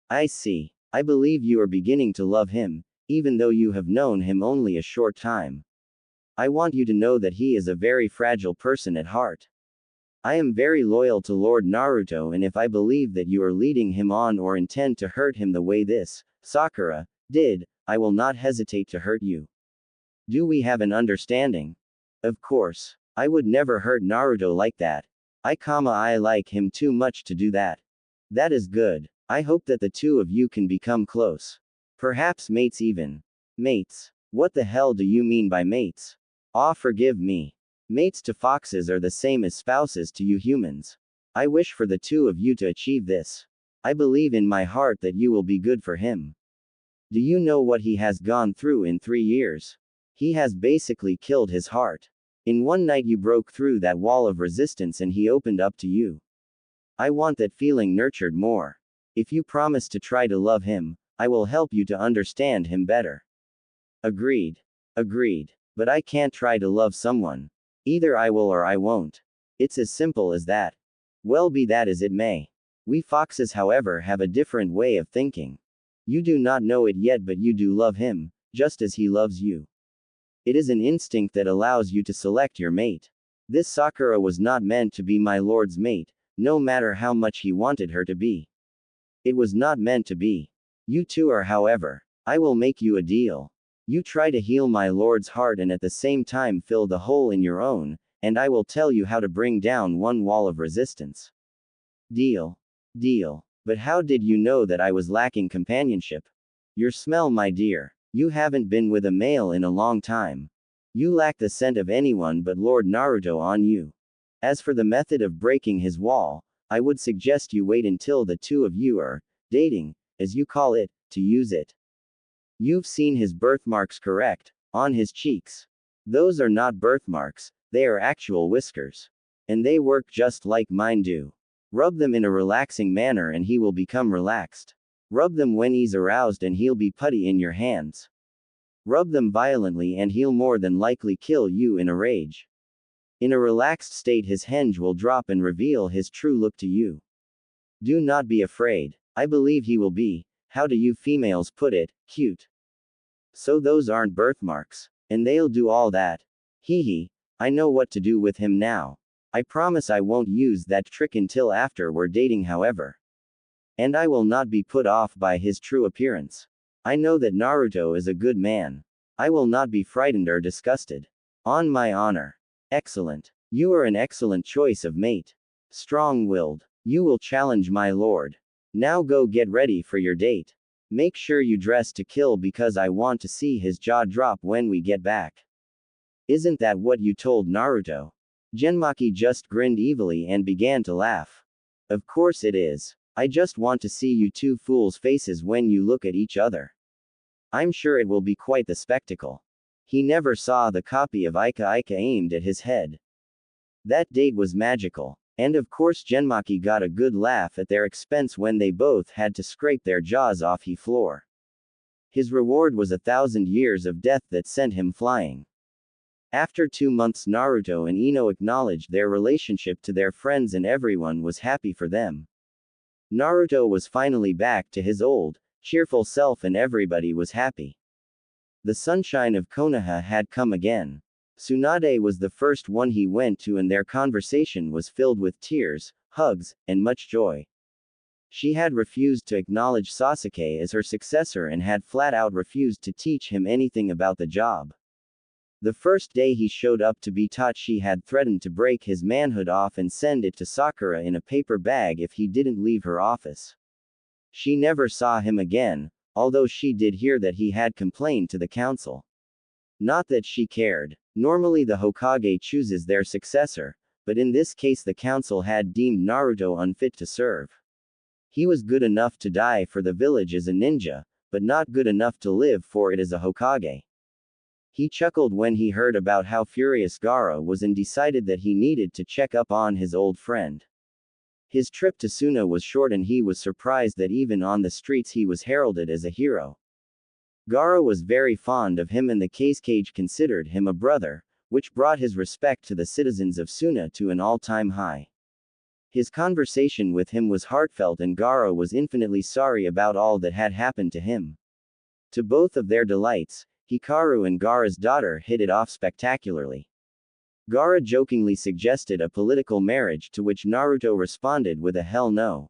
Speaker 1: I see. I believe you are beginning to love him, even though you have known him only a short time. I want you to know that he is a very fragile person at heart. I am very loyal to Lord Naruto, and if I believe that you are leading him on or intend to hurt him the way this Sakura did, I will not hesitate to hurt you. Do we have an understanding? Of course. I would never hurt Naruto like that. I like him too much to do that. That is good. I hope that the two of you can become close. Perhaps mates even. Mates? What the hell do you mean by mates? Ah, forgive me. Mates to foxes are the same as spouses to you humans. I wish for the two of you to achieve this. I believe in my heart that you will be good for him. Do you know what he has gone through in 3 years? He has basically killed his heart. In one night you broke through that wall of resistance and he opened up to you. I want that feeling nurtured more. If you promise to try to love him, I will help you to understand him better. Agreed. Agreed. But I can't try to love someone. Either I will or I won't. It's as simple as that. Well, be that as it may. We foxes, however, have a different way of thinking. You do not know it yet, but you do love him, just as he loves you. It is an instinct that allows you to select your mate. This Sakura was not meant to be my lord's mate, no matter how much he wanted her to be. It was not meant to be. You two are, however. I will make you a deal. You try to heal my lord's heart and at the same time fill the hole in your own, and I will tell you how to bring down one wall of resistance. Deal. Deal. But how did you know that I was lacking companionship? Your smell, my dear. You haven't been with a male in a long time. You lack the scent of anyone but Lord Naruto on you. As for the method of breaking his wall, I would suggest you wait until the two of you are dating, as you call it, to use it. You've seen his birthmarks, correct? On his cheeks. Those are not birthmarks, they are actual whiskers. And they work just like mine do. Rub them in a relaxing manner and he will become relaxed. Rub them when he's aroused and he'll be putty in your hands. Rub them violently and he'll more than likely kill you in a rage. In a relaxed state his hinge will drop and reveal his true look to you. Do not be afraid. I believe he will be, how do you females put it, cute. So those aren't birthmarks. And they'll do all that. Hee hee, I know what to do with him now. I promise I won't use that trick until after we're dating, however. And I will not be put off by his true appearance. I know that Naruto is a good man. I will not be frightened or disgusted. On my honor. Excellent. You are an excellent choice of mate. Strong-willed. You will challenge my lord. Now go get ready for your date. Make sure you dress to kill because I want to see his jaw drop when we get back. Isn't that what you told Naruto? Genmaki just grinned evilly and began to laugh. Of course it is. I just want to see you two fools' faces when you look at each other. I'm sure it will be quite the spectacle. He never saw the copy of Ika Ika aimed at his head. That date was magical. And of course Genmaki got a good laugh at their expense when they both had to scrape their jaws off the floor. His reward was 1,000 years of death that sent him flying. After 2 months Naruto and Ino acknowledged their relationship to their friends and everyone was happy for them. Naruto was finally back to his old, cheerful self and everybody was happy. The sunshine of Konoha had come again. Tsunade was the first one he went to and their conversation was filled with tears, hugs, and much joy. She had refused to acknowledge Sasuke as her successor and had flat out refused to teach him anything about the job. The first day he showed up to be taught she had threatened to break his manhood off and send it to Sakura in a paper bag if he didn't leave her office. She never saw him again, although she did hear that he had complained to the council. Not that she cared. Normally the Hokage chooses their successor, but in this case the council had deemed Naruto unfit to serve. He was good enough to die for the village as a ninja, but not good enough to live for it as a Hokage. He chuckled when he heard about how furious Gaara was and decided that he needed to check up on his old friend. His trip to Suna was short and he was surprised that even on the streets he was heralded as a hero. Gaara was very fond of him and the Kazekage considered him a brother, which brought his respect to the citizens of Suna to an all-time high. His conversation with him was heartfelt and Gaara was infinitely sorry about all that had happened to him. To both of their delights, Hikaru and Gaara's daughter hit it off spectacularly. Gaara jokingly suggested a political marriage to which Naruto responded with a hell no.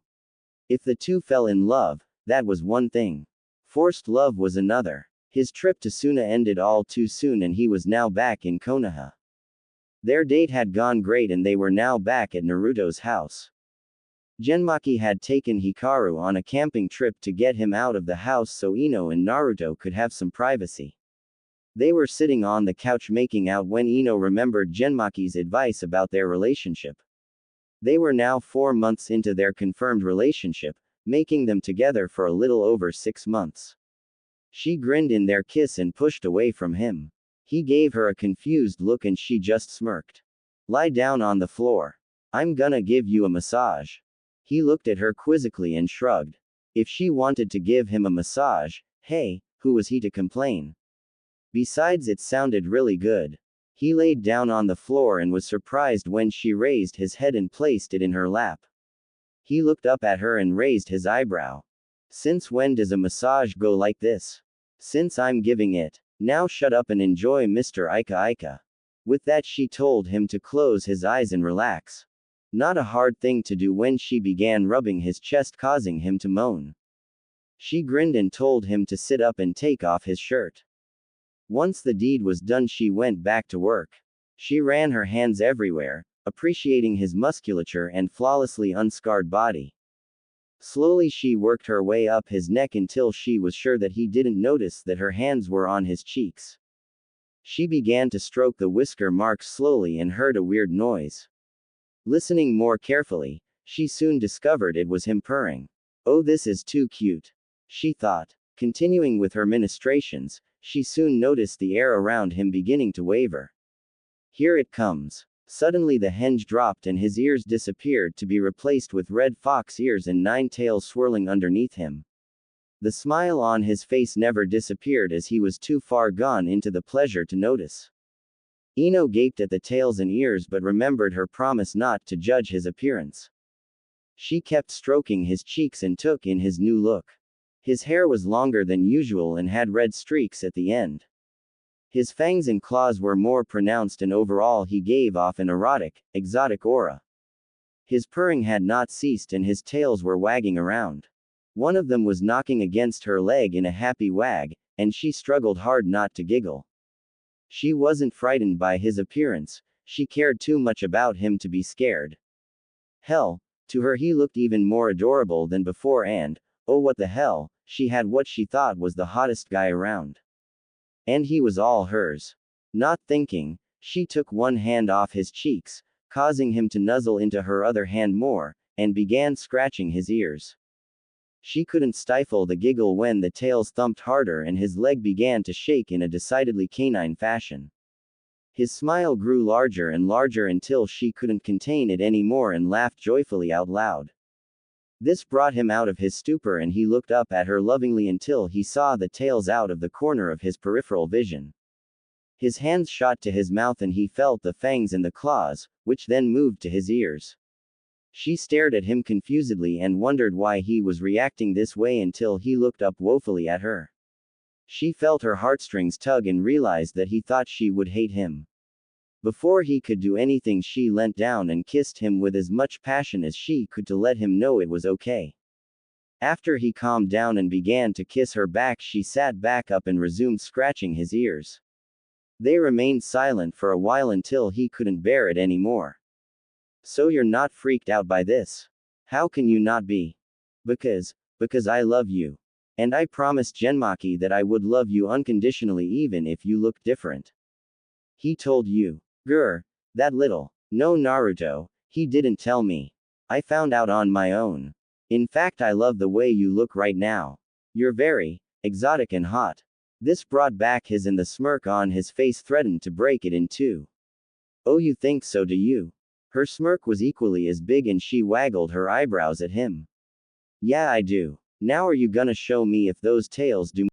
Speaker 1: If the two fell in love, that was one thing. Forced love was another. His trip to Suna ended all too soon and he was now back in Konoha. Their date had gone great and they were now back at Naruto's house. Genmaki had taken Hikaru on a camping trip to get him out of the house so Ino and Naruto could have some privacy. They were sitting on the couch making out when Ino remembered Genmaki's advice about their relationship. They were now 4 months into their confirmed relationship, making them together for a little over 6 months. She grinned in their kiss and pushed away from him. He gave her a confused look and she just smirked. Lie down on the floor. I'm gonna give you a massage. He looked at her quizzically and shrugged. If she wanted to give him a massage, hey, who was he to complain? Besides, it sounded really good. He laid down on the floor and was surprised when she raised his head and placed it in her lap. He looked up at her and raised his eyebrow. Since when does a massage go like this? Since I'm giving it. Now shut up and enjoy, Mr. Ika Ika. With that she told him to close his eyes and relax. Not a hard thing to do when she began rubbing his chest causing him to moan. She grinned and told him to sit up and take off his shirt. Once the deed was done she went back to work. She ran her hands everywhere, appreciating his musculature and flawlessly unscarred body. Slowly she worked her way up his neck until she was sure that he didn't notice that her hands were on his cheeks. She began to stroke the whisker marks slowly and heard a weird noise. Listening more carefully, she soon discovered it was him purring. Oh, this is too cute, she thought. Continuing with her ministrations, she soon noticed the air around him beginning to waver. Here it comes. Suddenly the hinge dropped and his ears disappeared to be replaced with red fox ears and 9 tails swirling underneath him. The smile on his face never disappeared as he was too far gone into the pleasure to notice. Ino gaped at the tails and ears but remembered her promise not to judge his appearance. She kept stroking his cheeks and took in his new look. His hair was longer than usual and had red streaks at the end. His fangs and claws were more pronounced and overall he gave off an erotic, exotic aura. His purring had not ceased and his tails were wagging around. One of them was knocking against her leg in a happy wag, and she struggled hard not to giggle. She wasn't frightened by his appearance, she cared too much about him to be scared. Hell, to her he looked even more adorable than before and, oh what the hell, she had what she thought was the hottest guy around. And he was all hers. Not thinking, she took one hand off his cheeks, causing him to nuzzle into her other hand more, and began scratching his ears. She couldn't stifle the giggle when the tails thumped harder and his leg began to shake in a decidedly canine fashion. His smile grew larger and larger until she couldn't contain it anymore and laughed joyfully out loud. This brought him out of his stupor and he looked up at her lovingly until he saw the tails out of the corner of his peripheral vision. His hands shot to his mouth and he felt the fangs and the claws, which then moved to his ears. She stared at him confusedly and wondered why he was reacting this way until he looked up woefully at her. She felt her heartstrings tug and realized that he thought she would hate him. Before he could do anything she leant down and kissed him with as much passion as she could to let him know it was okay. After he calmed down and began to kiss her back, she sat back up and resumed scratching his ears. They remained silent for a while until he couldn't bear it anymore. So you're not freaked out by this? How can you not be? Because I love you. And I promised Genmaki that I would love you unconditionally even if you looked different. He told you. Grr. That little. No, Naruto, he didn't tell me. I found out on my own. In fact, I love the way you look right now. You're very exotic and hot. This brought back his and the smirk on his face threatened to break it in two. Oh, you think so, do you? Her smirk was equally as big and she waggled her eyebrows at him. Yeah, I do. Now are you gonna show me if those tails do